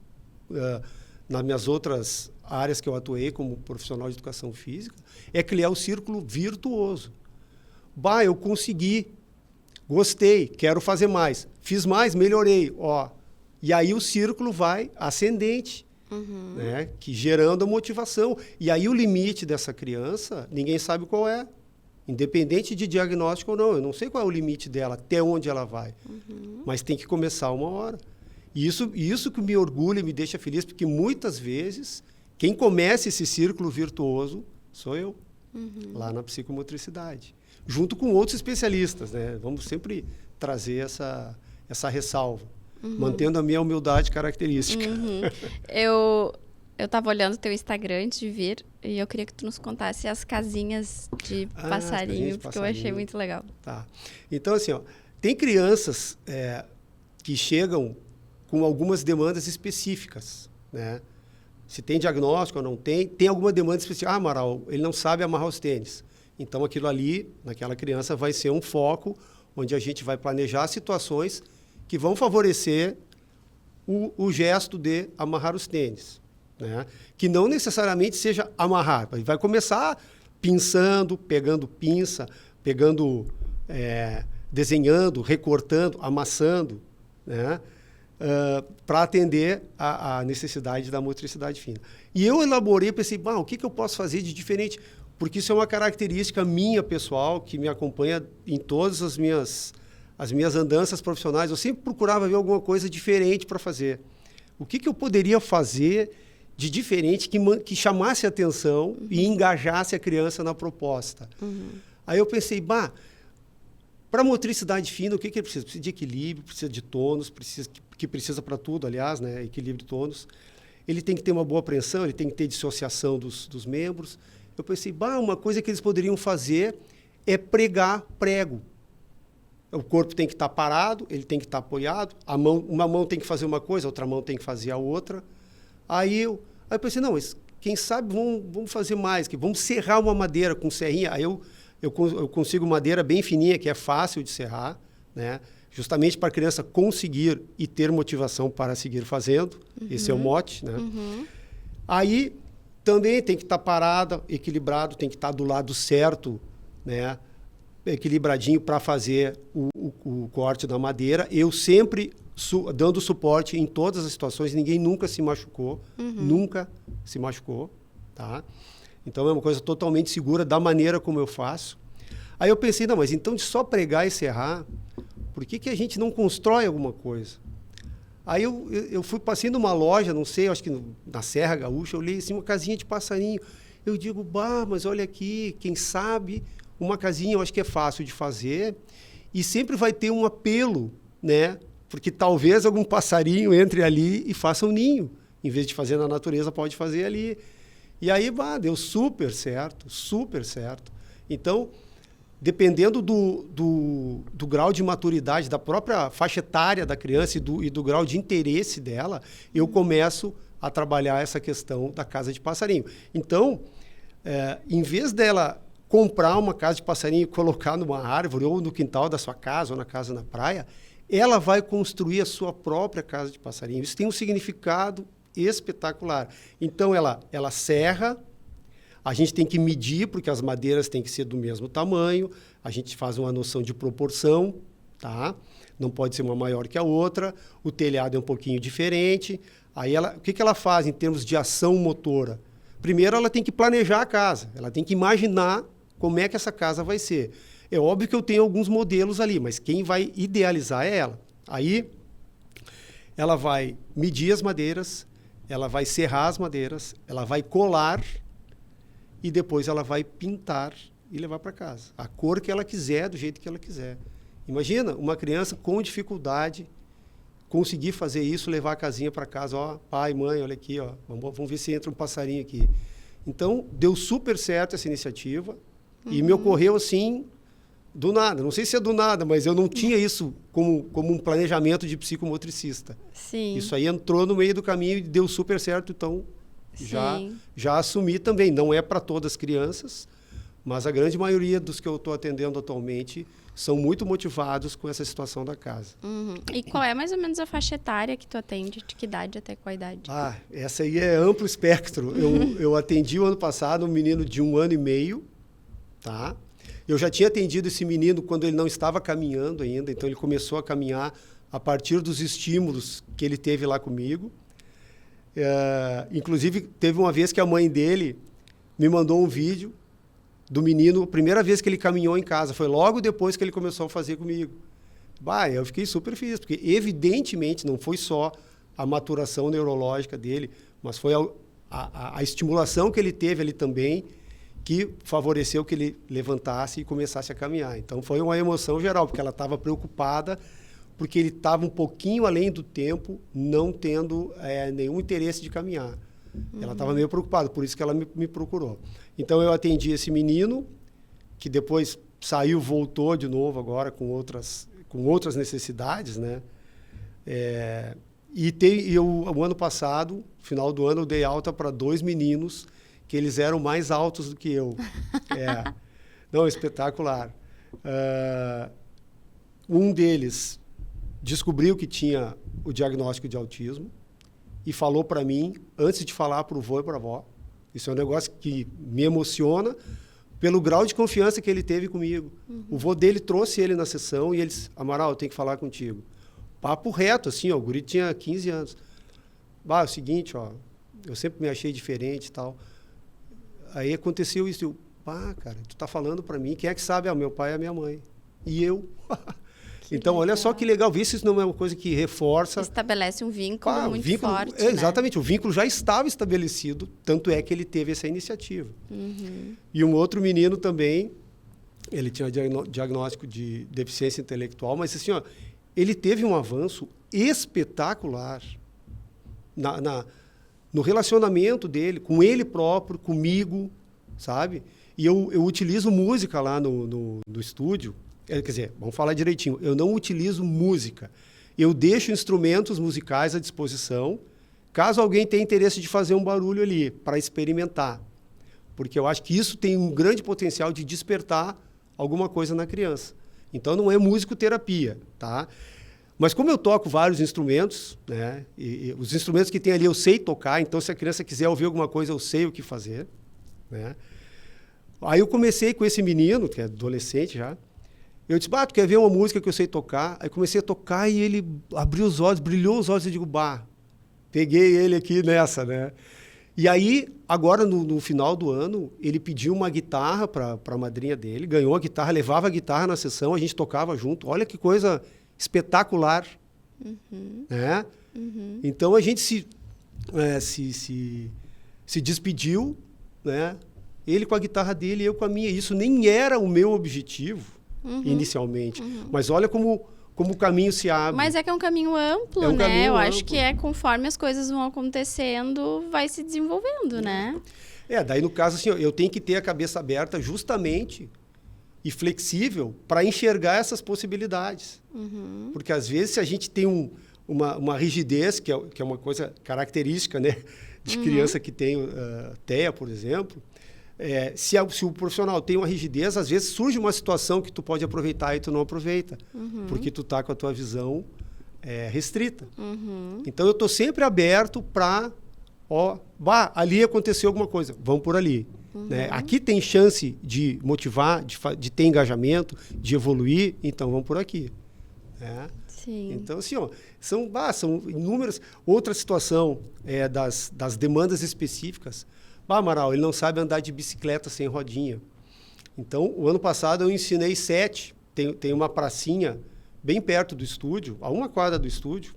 nas minhas outras áreas que eu atuei como profissional de educação física, é criar o círculo virtuoso. Eu consegui, gostei, quero fazer mais. Fiz mais, melhorei. E aí o círculo vai ascendente. Né, que gerando a motivação. E aí o limite dessa criança, ninguém sabe qual é. Independente de diagnóstico ou não. Eu não sei qual é o limite dela, até onde ela vai. Mas tem que começar uma hora. E isso que me orgulha e me deixa feliz, porque muitas vezes quem começa esse círculo virtuoso sou eu, lá na psicomotricidade. Junto com outros especialistas. Né? Vamos sempre trazer essa ressalva. Mantendo a minha humildade característica. eu estava olhando o teu Instagram antes de vir e eu queria que tu nos contasse as casinhas de passarinho, porque eu achei muito legal. Tá. Então, assim, ó, tem crianças que chegam com algumas demandas específicas, né? Se tem diagnóstico ou não tem, tem alguma demanda específica. Ah, Amaral, ele não sabe amarrar os tênis. Então, aquilo ali, naquela criança, vai ser um foco onde a gente vai planejar situações que vão favorecer o gesto de amarrar os tênis, né? Que não necessariamente seja amarrar. Vai começar pinçando, pegando pinça, desenhando, recortando, amassando, né? Para atender a necessidade da motricidade fina. E eu elaborei, pensei, o que eu posso fazer de diferente? Porque isso é uma característica minha, pessoal, que me acompanha em todas as minhas andanças profissionais. Eu sempre procurava ver alguma coisa diferente para fazer. O que eu poderia fazer de diferente que chamasse a atenção e engajasse a criança na proposta? Aí eu pensei, para motricidade fina, o que ele precisa? Precisa de equilíbrio, precisa de tônus, que precisa para tudo, aliás, né? Equilíbrio e tônus. Ele tem que ter uma boa apreensão, ele tem que ter dissociação dos membros. Eu pensei, uma coisa que eles poderiam fazer é pregar prego. O corpo tem que estar parado, ele tem que estar apoiado, uma mão tem que fazer uma coisa, a outra mão tem que fazer a outra. Aí eu pensei, não, mas quem sabe vamos fazer mais, vamos serrar uma madeira com serrinha. Aí eu consigo madeira bem fininha, que é fácil de serrar, né? Justamente para a criança conseguir e ter motivação para seguir fazendo. Esse é o mote, né? Aí também tem que estar parada, equilibrado, tem que estar do lado certo, né? Equilibradinho para fazer o corte da madeira. Eu sempre dando suporte em todas as situações, ninguém nunca se machucou, nunca se machucou, tá? Então é uma coisa totalmente segura da maneira como eu faço. Aí eu pensei, não, mas então de só pregar e serrar, por que a gente não constrói alguma coisa? Aí eu passei numa loja, não sei, acho que na Serra Gaúcha, eu olhei assim, uma casinha de passarinho. Eu digo, mas olha aqui, quem sabe uma casinha eu acho que é fácil de fazer e sempre vai ter um apelo, né? Porque talvez algum passarinho entre ali e faça um ninho. Em vez de fazer na natureza, pode fazer ali. E aí, deu super certo, super certo. Então, dependendo do grau de maturidade, da própria faixa etária da criança e do grau de interesse dela, eu começo a trabalhar essa questão da casa de passarinho. Então, em vez dela comprar uma casa de passarinho e colocar numa árvore, ou no quintal da sua casa, ou na casa na praia, ela vai construir a sua própria casa de passarinho. Isso tem um significado espetacular. Então, ela serra, a gente tem que medir, porque as madeiras têm que ser do mesmo tamanho, a gente faz uma noção de proporção, tá? Não pode ser uma maior que a outra, o telhado é um pouquinho diferente. Aí o que ela faz em termos de ação motora? Primeiro, ela tem que planejar a casa, ela tem que imaginar como é que essa casa vai ser. É óbvio que eu tenho alguns modelos ali, mas quem vai idealizar é ela. Aí, ela vai medir as madeiras, ela vai serrar as madeiras, ela vai colar e depois ela vai pintar e levar para casa. A cor que ela quiser, do jeito que ela quiser. Imagina uma criança com dificuldade conseguir fazer isso, levar a casinha para casa. Pai, mãe, olha aqui, vamos ver se entra um passarinho aqui. Então, deu super certo essa iniciativa e me ocorreu assim, do nada. Não sei se é do nada, mas eu não tinha isso como um planejamento de psicomotricista. Sim. Isso aí entrou no meio do caminho e deu super certo, então já assumi também. Não é para todas as crianças, mas a grande maioria dos que eu estou atendendo atualmente são muito motivados com essa situação da casa. E qual é mais ou menos a faixa etária que tu atende? De que idade até qual idade? Essa aí é amplo espectro. Eu atendi o ano passado um menino de 1 ano e meio, tá? Eu já tinha atendido esse menino quando ele não estava caminhando ainda, então ele começou a caminhar a partir dos estímulos que ele teve lá comigo. Inclusive, teve uma vez que a mãe dele me mandou um vídeo do menino, a primeira vez que ele caminhou em casa, foi logo depois que ele começou a fazer comigo. Eu fiquei super feliz, porque evidentemente não foi só a maturação neurológica dele, mas foi a estimulação que ele teve ali também, que favoreceu que ele levantasse e começasse a caminhar. Então, foi uma emoção geral, porque ela estava preocupada, porque ele estava um pouquinho além do tempo, não tendo nenhum interesse de caminhar. Ela estava meio preocupada, por isso que ela me procurou. Então, eu atendi esse menino, que depois saiu, voltou de novo agora com outras necessidades, né? O ano passado, final do ano, eu dei alta para 2 meninos que eles eram mais altos do que eu. Não, espetacular. Um deles descobriu que tinha o diagnóstico de autismo e falou para mim, antes de falar para o vô e para a avó. Isso é um negócio que me emociona pelo grau de confiança que ele teve comigo. O vô dele trouxe ele na sessão e ele disse, Amaral, eu tenho que falar contigo. Papo reto, assim, ó, o guri tinha 15 anos. É o seguinte, ó, eu sempre me achei diferente e tal. Aí aconteceu isso. Eu, cara, tu tá falando para mim, quem é que sabe? Meu pai e a minha mãe. E eu. Então, legal. Olha só que legal. Vê se isso não é uma coisa que reforça... Estabelece um vínculo muito forte, exatamente. O vínculo já estava estabelecido, tanto é que ele teve essa iniciativa. E um outro menino também, ele tinha diagnóstico de deficiência intelectual, mas assim, ó, ele teve um avanço espetacular no relacionamento dele, com ele próprio, comigo, sabe? E eu utilizo música lá no estúdio. Quer dizer, vamos falar direitinho, eu não utilizo música. Eu deixo instrumentos musicais à disposição, caso alguém tenha interesse de fazer um barulho ali, para experimentar. Porque eu acho que isso tem um grande potencial de despertar alguma coisa na criança. Então, não é musicoterapia, tá? Mas como eu toco vários instrumentos, né, e os instrumentos que tem ali eu sei tocar, então se a criança quiser ouvir alguma coisa, eu sei o que fazer, né? Aí eu comecei com esse menino, que é adolescente já. Eu disse, tu quer ver uma música que eu sei tocar? Aí comecei a tocar e ele abriu os olhos, brilhou os olhos e digo, peguei ele aqui nessa, né? E aí, agora no final do ano, ele pediu uma guitarra para a madrinha dele, ganhou a guitarra, levava a guitarra na sessão, a gente tocava junto. Olha que coisa espetacular, né? Então a gente se despediu, né? Ele com a guitarra dele e eu com a minha. Isso nem era o meu objetivo inicialmente, mas olha como o caminho se abre. Mas é que é um caminho amplo, né? Eu acho que conforme as coisas vão acontecendo, vai se desenvolvendo, né? Daí no caso assim, eu tenho que ter a cabeça aberta justamente e flexível para enxergar essas possibilidades. Porque, às vezes, se a gente tem uma rigidez, que é uma coisa característica, né, de criança que tem TEA, por exemplo, se o profissional tem uma rigidez, às vezes surge uma situação que tu pode aproveitar e tu não aproveita, porque tu está com a tua visão restrita. Então, eu estou sempre aberto para... ali aconteceu alguma coisa, vamos por ali. Né? Aqui tem chance de motivar, de ter engajamento, de evoluir, então vamos por aqui. Né? Sim. Então, assim, são inúmeras. Outra situação das demandas específicas. Amaral, ele não sabe andar de bicicleta sem rodinha. Então, o ano passado eu ensinei 7. Tem uma pracinha bem perto do estúdio, a 1 quadra do estúdio,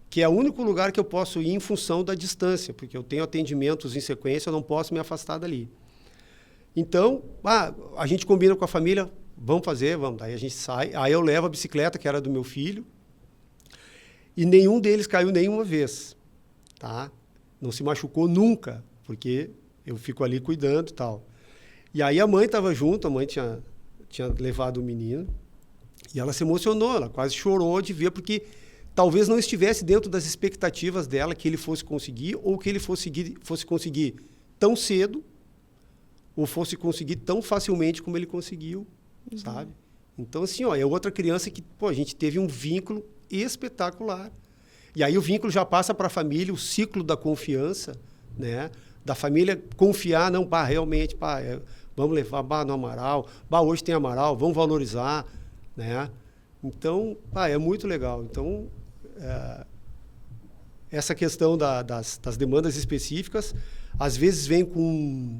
que é o único lugar que eu posso ir em função da distância, porque eu tenho atendimentos em sequência, eu não posso me afastar dali. Então, a gente combina com a família, vamos fazer, vamos. Daí a gente sai, aí eu levo a bicicleta, que era do meu filho, e nenhum deles caiu nenhuma vez, tá? Não se machucou nunca, porque eu fico ali cuidando e tal. E aí a mãe estava junto, a mãe tinha levado o menino, e ela se emocionou, ela quase chorou de ver, porque talvez não estivesse dentro das expectativas dela que ele fosse conseguir, ou que ele fosse conseguir tão cedo, ou fosse conseguir tão facilmente como ele conseguiu, sabe? Então, assim, é outra criança que a gente teve um vínculo espetacular. E aí o vínculo já passa para a família, o ciclo da confiança, né? Da família confiar, não, realmente, vamos levar no Amaral, hoje tem Amaral, vamos valorizar, né? Então, é muito legal. Então, essa questão das demandas específicas, às vezes vem com...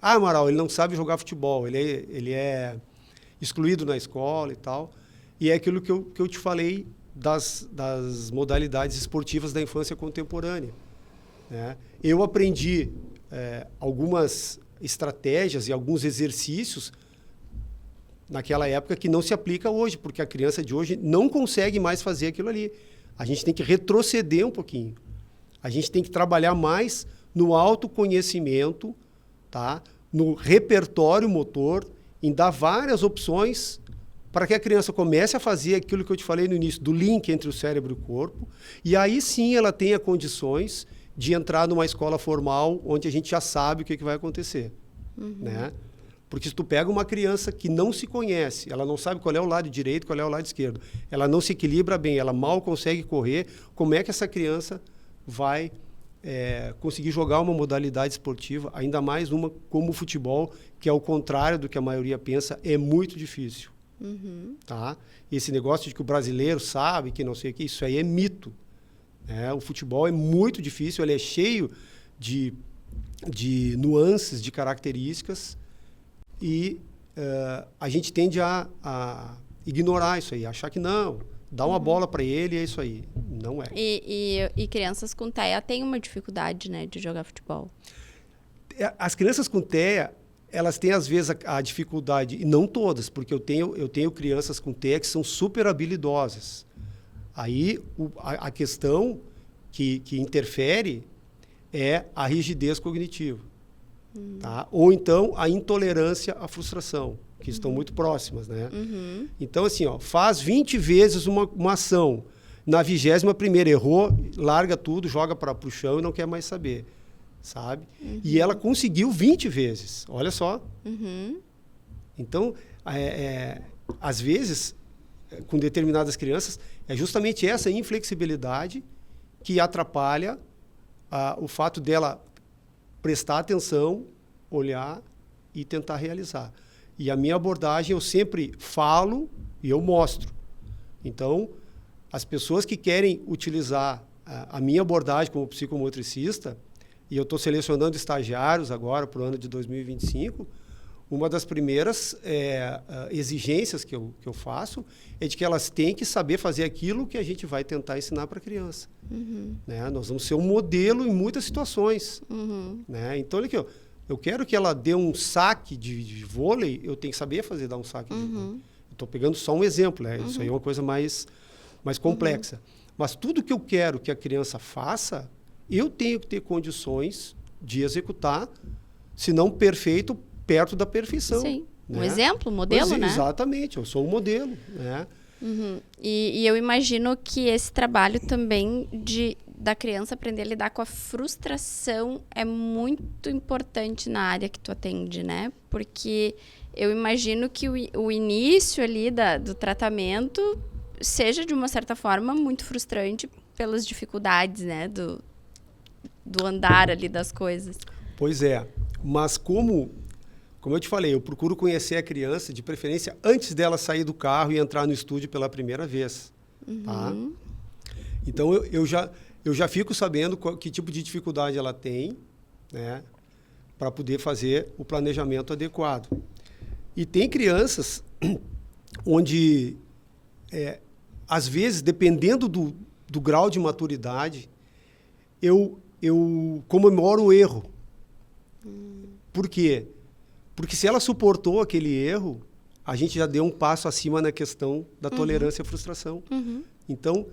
Amaral, ele não sabe jogar futebol, ele é excluído na escola e tal. E é aquilo que eu te falei das modalidades esportivas da infância contemporânea. Né? Eu aprendi algumas estratégias e alguns exercícios naquela época que não se aplica hoje, porque a criança de hoje não consegue mais fazer aquilo ali. A gente tem que retroceder um pouquinho. A gente tem que trabalhar mais no autoconhecimento, tá? No repertório motor, em dar várias opções para que a criança comece a fazer aquilo que eu te falei no início, do link entre o cérebro e o corpo, e aí sim ela tenha condições de entrar numa escola formal onde a gente já sabe o que vai acontecer. Né? Porque se tu pega uma criança que não se conhece, ela não sabe qual é o lado direito, qual é o lado esquerdo, ela não se equilibra bem, ela mal consegue correr, como é que essa criança vai conseguir jogar uma modalidade esportiva, ainda mais uma como o futebol, que é o contrário do que a maioria pensa, é muito difícil. Tá? Esse negócio de que o brasileiro sabe, que não sei o que, isso aí é mito. O futebol é muito difícil, ele é cheio de nuances, de características, e a gente tende a ignorar isso aí, achar que não, dá uma bola para ele e é isso aí. Não é. E crianças com TEA têm uma dificuldade, né, de jogar futebol. As crianças com TEA, elas têm às vezes a dificuldade, e não todas, porque eu tenho crianças com TEA que são super habilidosas. Aí a questão que interfere é a rigidez cognitiva. Tá? Ou então a intolerância à frustração, que estão muito próximas. Né? Então, assim, faz 20 vezes uma ação. Na 21ª errou, larga tudo, joga para o chão e não quer mais saber. Sabe? E ela conseguiu 20 vezes. Olha só. Então, às vezes, com determinadas crianças, é justamente essa inflexibilidade que atrapalha o fato dela prestar atenção, olhar e tentar realizar. E a minha abordagem, eu sempre falo e eu mostro. Então, as pessoas que querem utilizar a minha abordagem como psicomotricista, e eu estou selecionando estagiários agora para o ano de 2025, uma das primeiras exigências que eu faço é de que elas têm que saber fazer aquilo que a gente vai tentar ensinar para a criança. Né? Nós vamos ser um modelo em muitas situações. Né? Então, olha aqui, eu quero que ela dê um saque de vôlei, eu tenho que saber dar um saque de vôlei. Estou pegando só um exemplo, né? Isso aí é uma coisa mais complexa. Mas tudo que eu quero que a criança faça, eu tenho que ter condições de executar, se não perfeito, perto da perfeição. Sim. Né? Um exemplo, um modelo, né? Exatamente, eu sou um modelo. Né? E eu imagino que esse trabalho também da criança aprender a lidar com a frustração é muito importante na área que tu atende, né? Porque eu imagino que o início ali do tratamento seja, de uma certa forma, muito frustrante pelas dificuldades, né? Do andar ali das coisas. Pois é, mas como eu te falei, eu procuro conhecer a criança, de preferência, antes dela sair do carro e entrar no estúdio pela primeira vez. Tá? Então, eu já fico sabendo que tipo de dificuldade ela tem, né, para poder fazer o planejamento adequado. E tem crianças onde, às vezes, dependendo do grau de maturidade, eu comemoro o erro. Por quê? Porque se ela suportou aquele erro, a gente já deu um passo acima na questão da tolerância à frustração. Então,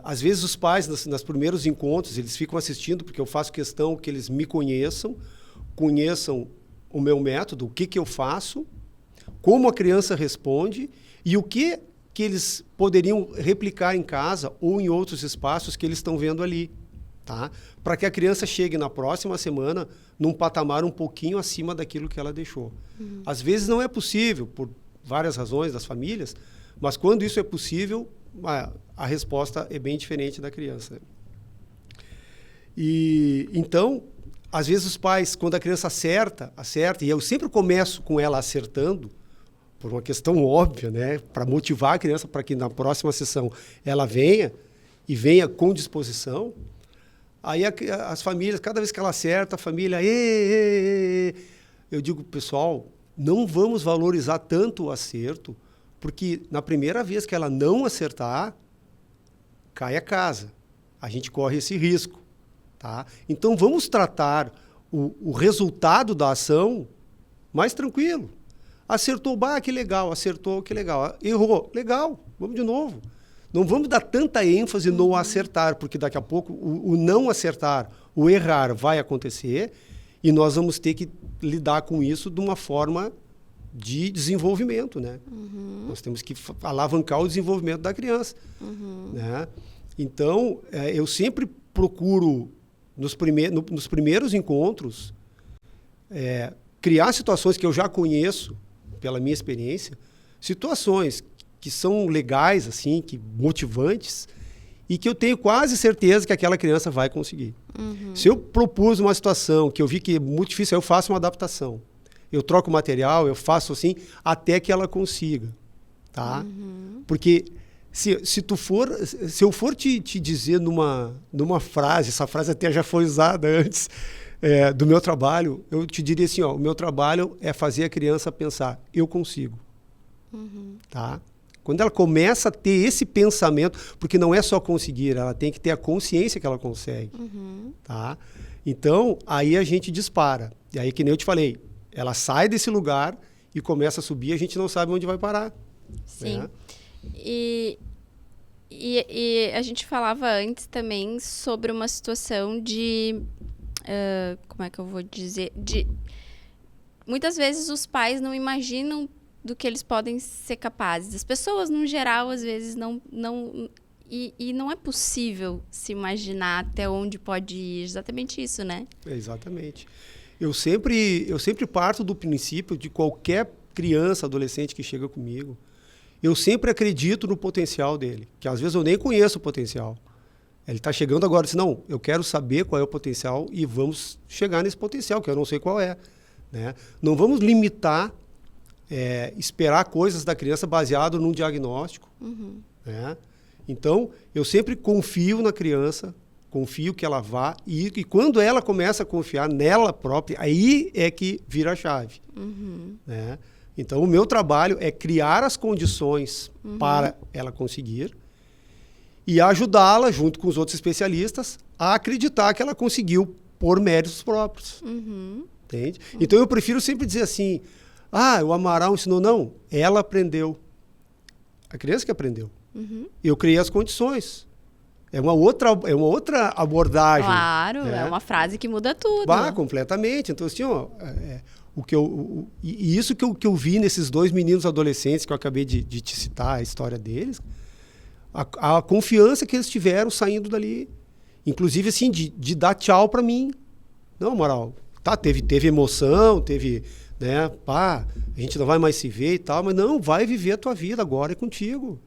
às vezes os pais, nos primeiros encontros, eles ficam assistindo, porque eu faço questão que eles me conheçam o meu método, o que eu faço, como a criança responde e o que eles poderiam replicar em casa ou em outros espaços que eles estão vendo ali. Tá? Para que a criança chegue na próxima semana num patamar um pouquinho acima daquilo que ela deixou. Às vezes não é possível, por várias razões das famílias, mas quando isso é possível, a resposta é bem diferente da criança. E então, às vezes os pais, quando a criança acerta, e eu sempre começo com ela acertando, por uma questão óbvia, né, para motivar a criança para que na próxima sessão ela venha com disposição. Aí as famílias, cada vez que ela acerta, a família... Eu digo, pessoal, não vamos valorizar tanto o acerto, porque na primeira vez que ela não acertar, cai a casa. A gente corre esse risco. Tá? Então, vamos tratar o resultado da ação mais tranquilo. Acertou, que legal. Acertou, que legal. Errou, legal, vamos de novo. Não vamos dar tanta ênfase no acertar, porque daqui a pouco o não acertar O errar vai acontecer e nós vamos ter que lidar com isso de uma forma de desenvolvimento, né? Nós temos que alavancar o desenvolvimento da criança, né? Então, eu sempre procuro, nos primeiros encontros, criar situações que eu já conheço, pela minha experiência, situações que são legais, assim, que motivantes, e que eu tenho quase certeza que aquela criança vai conseguir. Se eu propus uma situação que eu vi que é muito difícil, eu faço uma adaptação. Eu troco material, eu faço assim, até que ela consiga, tá? Porque se eu for te dizer numa frase, essa frase até já foi usada antes do meu trabalho, eu te diria assim, ó, o meu trabalho é fazer a criança pensar, eu consigo, tá? Quando ela começa a ter esse pensamento, porque não é só conseguir, ela tem que ter a consciência que ela consegue, tá? Então, aí a gente dispara. E aí, que nem eu te falei, ela sai desse lugar e começa a subir, a gente não sabe onde vai parar. Sim. Né? E a gente falava antes também sobre uma situação de... como é que eu vou dizer? Muitas vezes os pais não imaginam do que eles podem ser capazes. As pessoas, no geral, às vezes não e não é possível se imaginar até onde pode ir. Exatamente isso, né? Exatamente. Eu sempre parto do princípio de qualquer criança, adolescente que chega comigo, eu sempre acredito no potencial dele, que às vezes eu nem conheço o potencial. Ele está chegando agora e diz, não, eu quero saber qual é o potencial e vamos chegar nesse potencial, que eu não sei qual é. Né? Não vamos limitar, esperar coisas da criança baseado num diagnóstico. Né? Então, eu sempre confio na criança, confio que ela vá, e quando ela começa a confiar nela própria, aí é que vira a chave. Né? Então, o meu trabalho é criar as condições para ela conseguir e ajudá-la, junto com os outros especialistas, a acreditar que ela conseguiu por méritos próprios. Entende? Então, eu prefiro sempre dizer assim, o Amaral ensinou. Não, ela aprendeu. A criança que aprendeu. Eu criei as condições. É uma outra abordagem. Claro, né? É uma frase que muda tudo. Completamente. Então, assim, isso que eu vi nesses 2 meninos adolescentes que eu acabei de te citar, a história deles, a confiança que eles tiveram saindo dali. Inclusive, assim, de dar tchau para mim. Não, Amaral, tá, teve emoção, teve, né, a gente não vai mais se ver e tal, mas não, vai viver a tua vida, agora é contigo,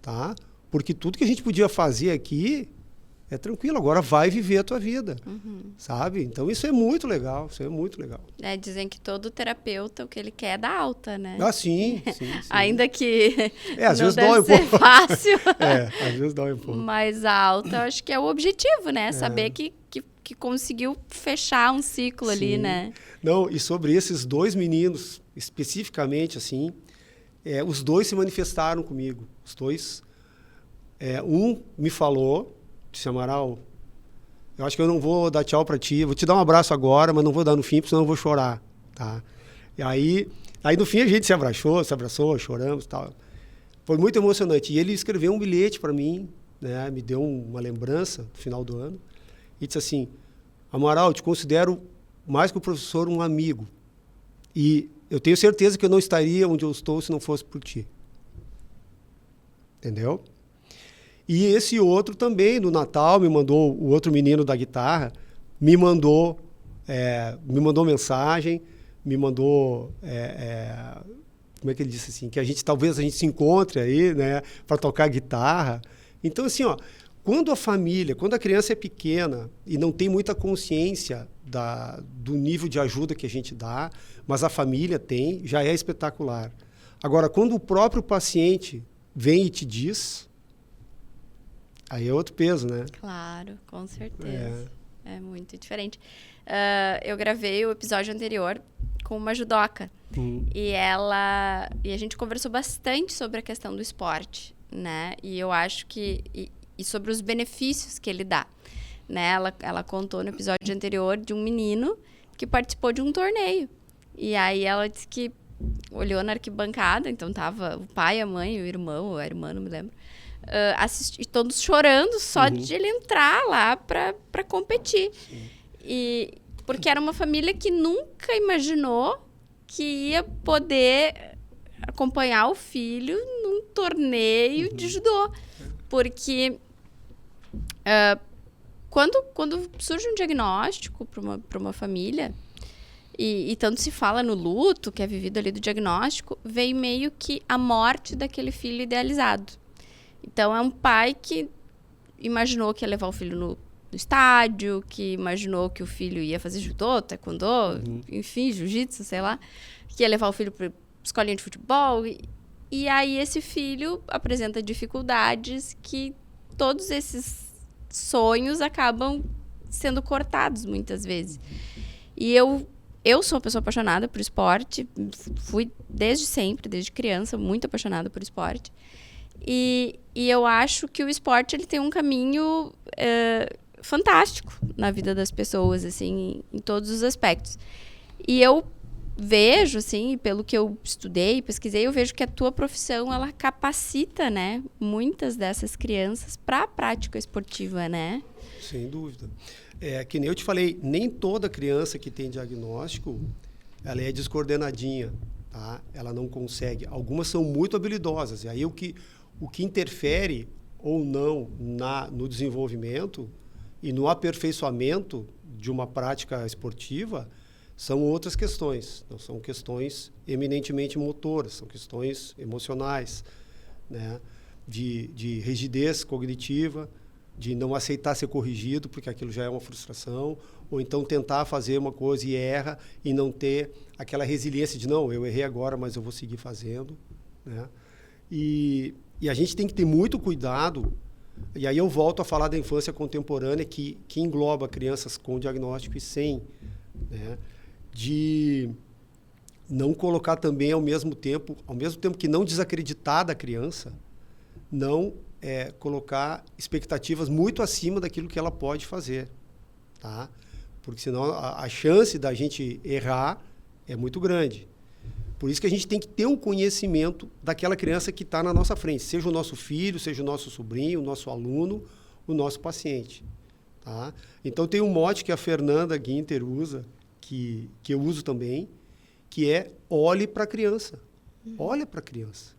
tá? Porque tudo que a gente podia fazer aqui é tranquilo, agora vai viver a tua vida, sabe? Então isso é muito legal, Dizem que todo terapeuta, o que ele quer é dar alta, né? Sim. Ainda que às não vezes deve dói um ser pouco. fácil. Às vezes dói um pouco. Mas a alta, eu acho que é o objetivo, né? Saber que conseguiu fechar um ciclo ali, né? Não, e sobre esses 2 meninos, especificamente, assim, os 2 se manifestaram comigo. Os 2... um me falou, disse, Amaral, eu acho que eu não vou dar tchau para ti, vou te dar um abraço agora, mas não vou dar no fim, porque senão eu vou chorar, tá? E aí no fim a gente se abraçou, choramos e tal. Foi muito emocionante. E ele escreveu um bilhete para mim, né? Me deu uma lembrança no final do ano, e disse assim, Amaral, eu te considero mais que o professor um amigo, e eu tenho certeza que eu não estaria onde eu estou se não fosse por ti. Entendeu? E esse outro também, no Natal, me mandou, o outro menino da guitarra, me mandou mensagem, me mandou, como é que ele disse assim, que talvez a gente se encontre aí, né, para tocar guitarra. Então, assim, quando a criança é pequena e não tem muita consciência do nível de ajuda que a gente dá, mas a família tem, já é espetacular. Agora, quando o próprio paciente vem e te diz, aí é outro peso, né? Claro, com certeza. É muito diferente. Eu gravei o episódio anterior com uma judoca. E a gente conversou bastante sobre a questão do esporte, né? E eu acho que... E sobre os benefícios que ele dá. Né? Ela contou no episódio anterior de um menino que participou de um torneio. E aí ela disse que olhou na arquibancada, então tava o pai, a mãe, o irmão, ou a irmã, não me lembro, todos chorando só de ele entrar lá para competir. E porque era uma família que nunca imaginou que ia poder acompanhar o filho num torneio de judô. Porque quando surge um diagnóstico para uma família, e tanto se fala no luto, que é vivido ali do diagnóstico, vem meio que a morte daquele filho idealizado. Então, é um pai que imaginou que ia levar o filho no estádio, que imaginou que o filho ia fazer judô, taekwondo, enfim, jiu-jitsu, sei lá, que ia levar o filho para escolinha de futebol. E aí esse filho apresenta dificuldades que todos esses sonhos acabam sendo cortados muitas vezes. E eu sou uma pessoa apaixonada por esporte, fui desde sempre, desde criança, muito apaixonada por esporte. E eu acho que o esporte ele tem um caminho fantástico na vida das pessoas, assim, em todos os aspectos. E eu vejo, assim, pelo que eu estudei, pesquisei, eu vejo que a tua profissão, ela capacita, né, muitas dessas crianças para a prática esportiva, né? Sem dúvida. Que nem eu te falei, nem toda criança que tem diagnóstico, ela é descoordenadinha, tá? Ela não consegue. Algumas são muito habilidosas. E aí o que interfere ou não no desenvolvimento e no aperfeiçoamento de uma prática esportiva são outras questões. Não são questões eminentemente motoras, são questões emocionais, né? De rigidez cognitiva, de não aceitar ser corrigido, porque aquilo já é uma frustração, ou então tentar fazer uma coisa e erra e não ter aquela resiliência de, não, eu errei agora, mas eu vou seguir fazendo, né? E a gente tem que ter muito cuidado, e aí eu volto a falar da infância contemporânea, que engloba crianças com diagnóstico e sem, né? De não colocar também ao mesmo tempo que não desacreditar da criança, não colocar expectativas muito acima daquilo que ela pode fazer, tá? Porque senão a chance da gente errar é muito grande. Por isso que a gente tem que ter um conhecimento daquela criança que está na nossa frente, seja o nosso filho, seja o nosso sobrinho, o nosso aluno, o nosso paciente, tá? Então tem um mote que a Fernanda Guinter usa, que eu uso também, que é olhe para a criança. Olha para a criança.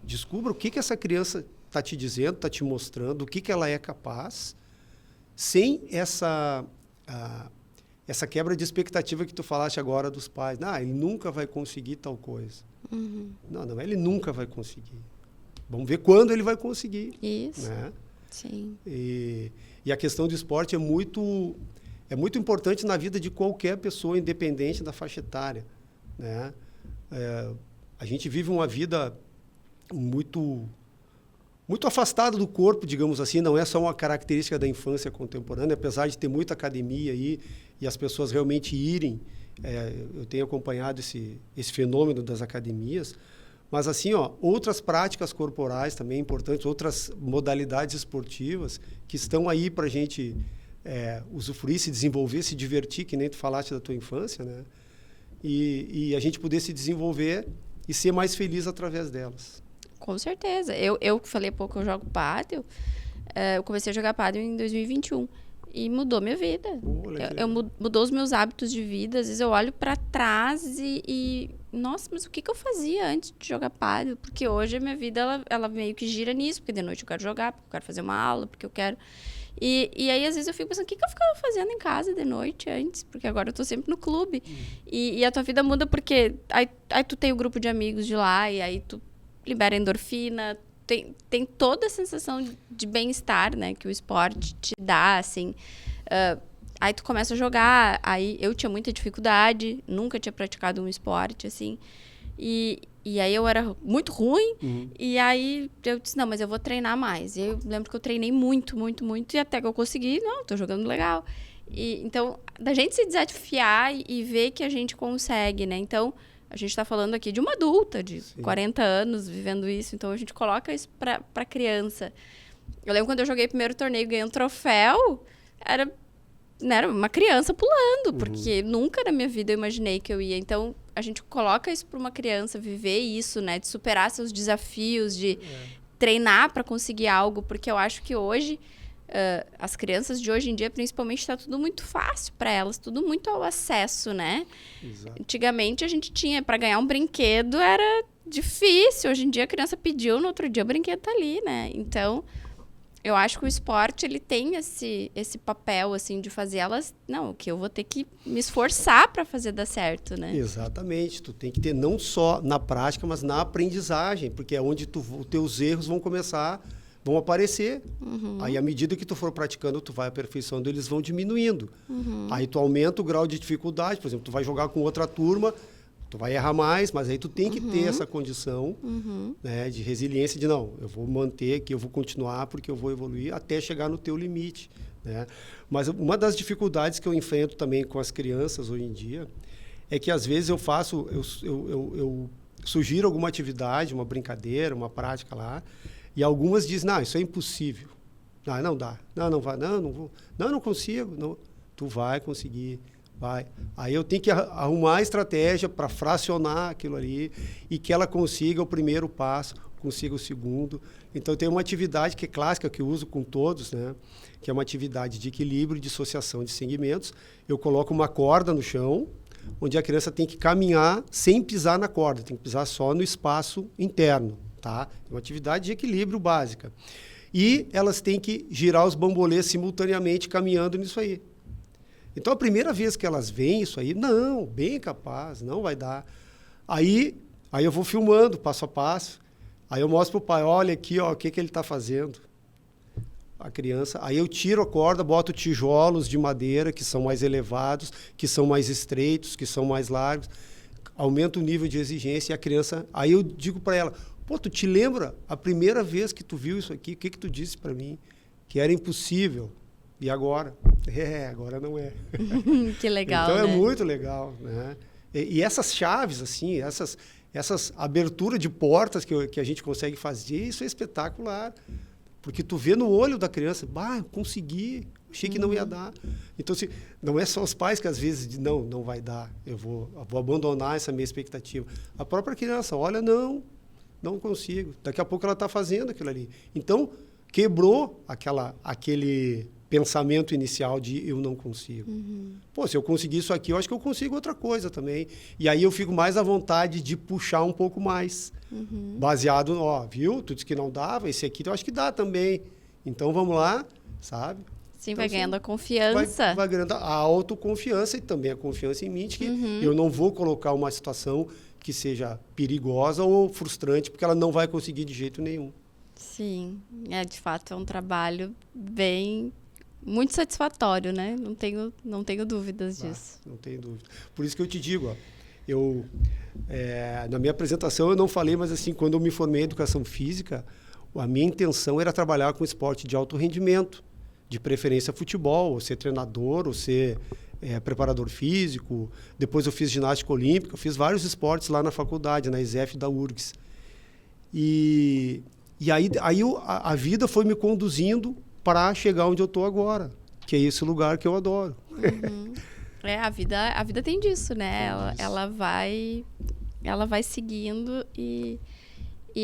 Descubra o que essa criança está te dizendo, está te mostrando, o que ela é capaz, sem essa quebra de expectativa que tu falaste agora dos pais. Ele nunca vai conseguir tal coisa. Não, ele nunca vai conseguir. Vamos ver quando ele vai conseguir. Isso. Né? Sim. E a questão do esporte é muito importante na vida de qualquer pessoa, independente da faixa etária, né? A gente vive uma vida muito afastada do corpo, digamos assim, não é só uma característica da infância contemporânea, apesar de ter muita academia aí e as pessoas realmente irem. Eu tenho acompanhado esse fenômeno das academias, mas assim, outras práticas corporais também importantes, outras modalidades esportivas que estão aí para a gente usufruir, se desenvolver, se divertir, que nem tu falaste da tua infância, né? E a gente poder se desenvolver e ser mais feliz através delas. Com certeza. Eu falei há pouco, eu jogo pádel. Eu comecei a jogar pádel em 2021 e mudou minha vida. Mudou os meus hábitos de vida. Às vezes eu olho para trás e nossa, mas o que eu fazia antes de jogar pádel? Porque hoje a minha vida ela meio que gira nisso, porque de noite eu quero jogar, porque eu quero fazer uma aula, porque eu quero... E aí, às vezes, eu fico pensando, o que eu ficava fazendo em casa de noite antes? Porque agora eu tô sempre no clube. E a tua vida muda porque aí tu tem o grupo de amigos de lá, e aí tu libera endorfina, tem toda a sensação de bem-estar, né? Que o esporte te dá, assim. Aí tu começa a jogar, aí eu tinha muita dificuldade, nunca tinha praticado um esporte, assim. E aí eu era muito ruim, e aí eu disse, não, mas eu vou treinar mais. E eu lembro que eu treinei muito, e até que eu consegui, tô jogando legal. Então, da gente se desafiar e ver que a gente consegue, né? Então, a gente está falando aqui de uma adulta, de 40 anos, vivendo isso. Então, a gente coloca isso para criança. Eu lembro quando eu joguei o primeiro torneio e ganhei um troféu, era uma criança pulando, porque nunca na minha vida eu imaginei que eu ia. Então, a gente coloca isso para uma criança viver isso, né? De superar seus desafios, de treinar para conseguir algo, porque eu acho que hoje, as crianças de hoje em dia, principalmente, está tudo muito fácil para elas, tudo muito ao acesso, né? Exato. Antigamente a gente tinha, para ganhar um brinquedo era difícil, hoje em dia a criança pediu, no outro dia o brinquedo tá ali, né? Então, eu acho que o esporte, ele tem esse papel, assim, de fazer elas... Não, que eu vou ter que me esforçar para fazer dar certo, né? Exatamente. Tu tem que ter não só na prática, mas na aprendizagem, porque é onde os teus erros vão aparecer. Aí, à medida que tu for praticando, tu vai aperfeiçoando, eles vão diminuindo. Aí tu aumenta o grau de dificuldade. Por exemplo, tu vai jogar com outra turma, tu vai errar mais, mas aí tu tem que ter essa condição, né, de resiliência, de não, eu vou manter aqui, eu vou continuar porque eu vou evoluir até chegar no teu limite, né? Mas uma das dificuldades que eu enfrento também com as crianças hoje em dia é que às vezes eu sugiro alguma atividade, uma brincadeira, uma prática lá, e algumas dizem, não, isso é impossível, não dá, não vai, não vou, não consigo, não, tu vai conseguir. Vai. Aí eu tenho que arrumar a estratégia para fracionar aquilo ali e que ela consiga o primeiro passo, consiga o segundo. Então, tem uma atividade que é clássica, que eu uso com todos, né? Que é uma atividade de equilíbrio e dissociação de segmentos. Eu coloco uma corda no chão, onde a criança tem que caminhar sem pisar na corda, tem que pisar só no espaço interno. Tá? É uma atividade de equilíbrio básica. E elas têm que girar os bambolês simultaneamente caminhando nisso aí. Então, a primeira vez que elas veem isso aí, não, bem capaz, não vai dar. Aí eu vou filmando, passo a passo. Aí eu mostro para o pai, olha aqui, ó, o que ele está fazendo. A criança. Aí eu tiro a corda, boto tijolos de madeira, que são mais elevados, que são mais estreitos, que são mais largos. Aumenta o nível de exigência e a criança... Aí eu digo para ela, pô, tu te lembra a primeira vez que tu viu isso aqui? O que tu disse para mim? Que era impossível. E agora? Agora não é. Que legal, então, né? é muito legal, né? E essas chaves, assim, essas aberturas de portas que a gente consegue fazer, isso é espetacular. Porque tu vê no olho da criança, consegui, achei que não ia dar. Então, não é só os pais que às vezes dizem, não vai dar, eu vou abandonar essa minha expectativa. A própria criança, olha, não consigo. Daqui a pouco ela está fazendo aquilo ali. Então, quebrou aquele pensamento inicial de eu não consigo. Pô, se eu conseguir isso aqui, eu acho que eu consigo outra coisa também. E aí eu fico mais à vontade de puxar um pouco mais. Baseado no, viu? Tu disse que não dava, esse aqui eu acho que dá também. Então vamos lá, sabe? Sim, então, vai ganhando a confiança. Vai ganhando a autoconfiança e também a confiança em mim de que eu não vou colocar uma situação que seja perigosa ou frustrante, porque ela não vai conseguir de jeito nenhum. Sim, de fato é um trabalho muito satisfatório, né? Não tenho dúvidas disso. Não tenho dúvida. Por isso que eu te digo, na minha apresentação eu não falei, mas assim, quando eu me formei em educação física, a minha intenção era trabalhar com esporte de alto rendimento, de preferência futebol, ou ser treinador, ou ser preparador físico. Depois eu fiz ginástica olímpica, eu fiz vários esportes lá na faculdade, na ISEF da URGS. E aí a vida foi me conduzindo para chegar onde eu estou agora, que é esse lugar que eu adoro. A vida tem disso, né? Ela vai seguindo e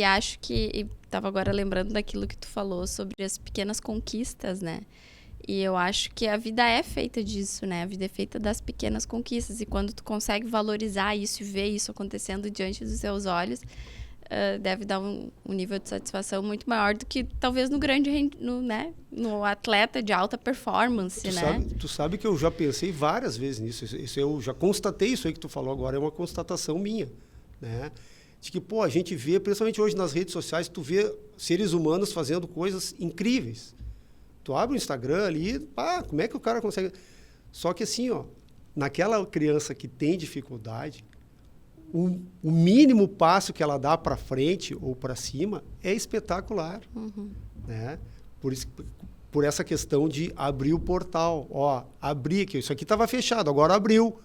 acho que... Estava agora lembrando daquilo que tu falou sobre as pequenas conquistas, né? E eu acho que a vida é feita disso, né? A vida é feita das pequenas conquistas. E quando tu consegue valorizar isso e ver isso acontecendo diante dos seus olhos, deve dar um nível de satisfação muito maior do que talvez no atleta de alta performance, Tu sabe que eu já pensei várias vezes nisso. Isso eu já constatei, isso aí que tu falou agora é uma constatação minha, né? De que, a gente vê, principalmente hoje nas redes sociais, tu vê seres humanos fazendo coisas incríveis. Tu abre o Instagram ali, como é que o cara consegue... Só que assim, naquela criança que tem dificuldade, o mínimo passo que ela dá para frente ou para cima é espetacular. Né? Por essa questão de abrir o portal. Abri aqui, isso aqui estava fechado, agora abriu.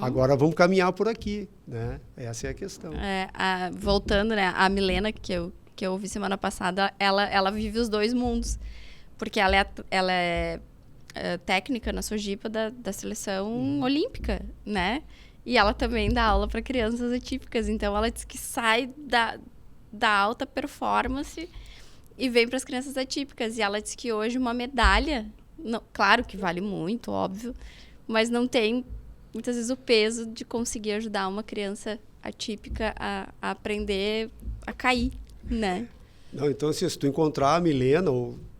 Agora vamos caminhar por aqui. Né? Essa é a questão. Voltando, né, a Milena, que eu ouvi semana passada, ela vive os dois mundos. Porque ela é técnica na Sojipa da seleção olímpica, né? E ela também dá aula para crianças atípicas. Então, ela diz que sai da alta performance e vem para as crianças atípicas. E ela disse que hoje uma medalha, não, claro que vale muito, óbvio, mas não tem, muitas vezes, o peso de conseguir ajudar uma criança atípica a aprender a cair, né? Não, então, assim, se tu encontrar a Milena,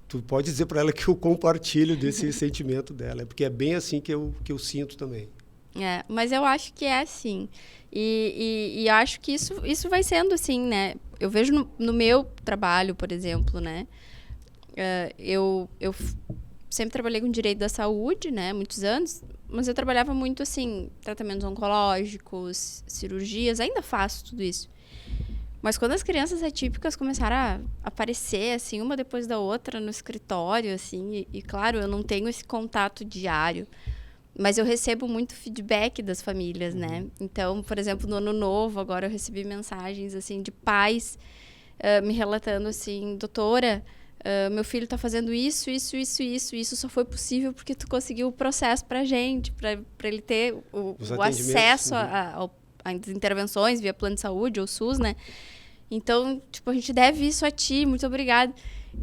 tu pode dizer para ela que eu compartilho desse sentimento dela, porque é bem assim que eu sinto também. Mas eu acho que é assim. E acho que isso vai sendo assim, né? Eu vejo no meu trabalho, por exemplo, né? Eu sempre trabalhei com direito da saúde, né? Muitos anos. Mas eu trabalhava muito, assim, tratamentos oncológicos, cirurgias. Ainda faço tudo isso. Mas quando as crianças atípicas começaram a aparecer, assim, uma depois da outra no escritório, assim, e claro, eu não tenho esse contato diário, mas eu recebo muito feedback das famílias, né? Então, por exemplo, no Ano Novo, agora eu recebi mensagens, assim, de pais me relatando, assim, doutora, meu filho está fazendo isso só foi possível porque tu conseguiu o processo pra gente, para ele ter o acesso às intervenções via plano de saúde ou SUS, né? Então, tipo, a gente deve isso a ti, muito obrigada.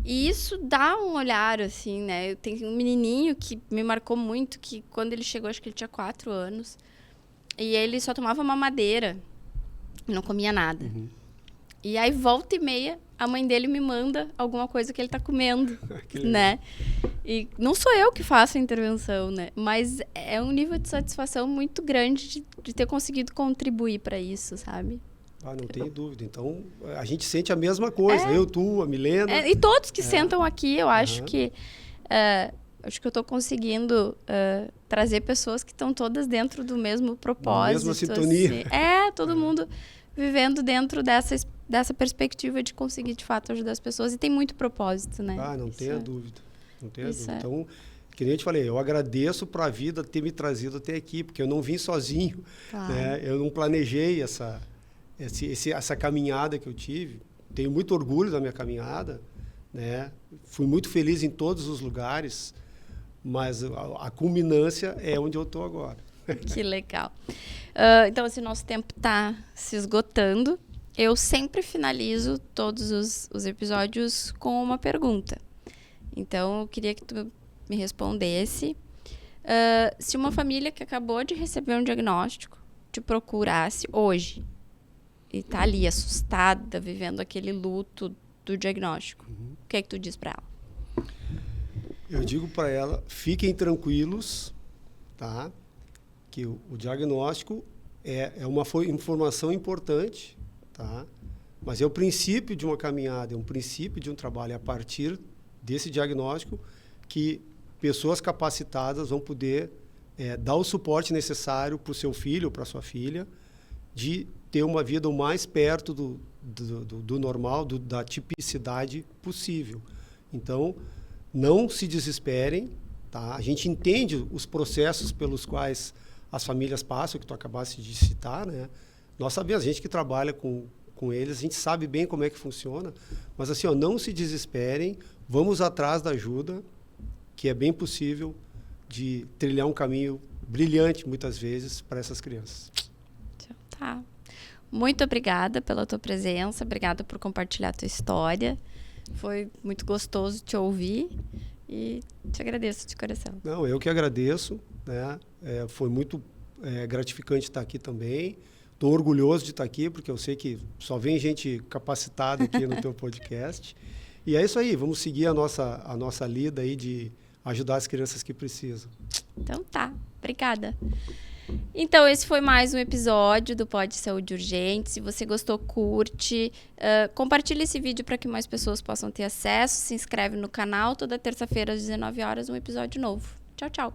E isso dá um olhar, assim, né? Eu tenho um menininho que me marcou muito, que quando ele chegou, acho que ele tinha 4 anos, e ele só tomava mamadeira, não comia nada. E aí, volta e meia, a mãe dele me manda alguma coisa que ele tá comendo, né? E não sou eu que faço a intervenção, né? Mas é um nível de satisfação muito grande de ter conseguido contribuir para isso, sabe? Não tenho dúvida. Então, a gente sente a mesma coisa. Eu, tu, a Milena. E todos que sentam aqui, eu acho que... acho que eu estou conseguindo trazer pessoas que estão todas dentro do mesmo propósito. Mesma sintonia. Assim. Todo mundo vivendo dentro dessa perspectiva de conseguir, de fato, ajudar as pessoas. E tem muito propósito, né? Não tenha dúvida. Não tenha dúvida. Então, que nem eu te falei, eu agradeço para a vida ter me trazido até aqui, porque eu não vim sozinho. Claro. Né? Eu não planejei essa caminhada que eu tive. Tenho muito orgulho da minha caminhada, né? Fui muito feliz em todos os lugares, mas a culminância é onde eu estou agora. Que legal. Então, assim, nosso tempo está se esgotando. Eu sempre finalizo todos os episódios com uma pergunta. Então, eu queria que tu me respondesse. Se uma família que acabou de receber um diagnóstico te procurasse hoje, e tá ali assustada, vivendo aquele luto do diagnóstico, o que é que tu diz para ela? Eu digo para ela, fiquem tranquilos, tá? Que o diagnóstico é uma informação importante, tá? Mas é o princípio de uma caminhada, é um princípio de um trabalho. É a partir desse diagnóstico que pessoas capacitadas vão poder dar o suporte necessário para o seu filho ou para a sua filha, de ter uma vida o mais perto do normal, da tipicidade possível. Então, não se desesperem, tá? A gente entende os processos pelos quais as famílias passam, que tu acabaste de citar, né? Nós sabemos, a gente que trabalha com eles, a gente sabe bem como é que funciona, mas assim, não se desesperem, vamos atrás da ajuda, que é bem possível de trilhar um caminho brilhante, muitas vezes, para essas crianças. Tá. Muito obrigada pela tua presença, obrigada por compartilhar a tua história. Foi muito gostoso te ouvir e te agradeço de coração. Não, eu que agradeço, né? Foi muito gratificante estar aqui também. Estou orgulhoso de estar aqui, porque eu sei que só vem gente capacitada aqui no teu podcast. E é isso aí, vamos seguir a nossa lida aí de ajudar as crianças que precisam. Então tá, obrigada. Então, esse foi mais um episódio do Pod Saúde Urgente. Se você gostou, curte. Compartilhe esse vídeo para que mais pessoas possam ter acesso. Se inscreve no canal. Toda terça-feira, às 19 horas, um episódio novo. Tchau, tchau.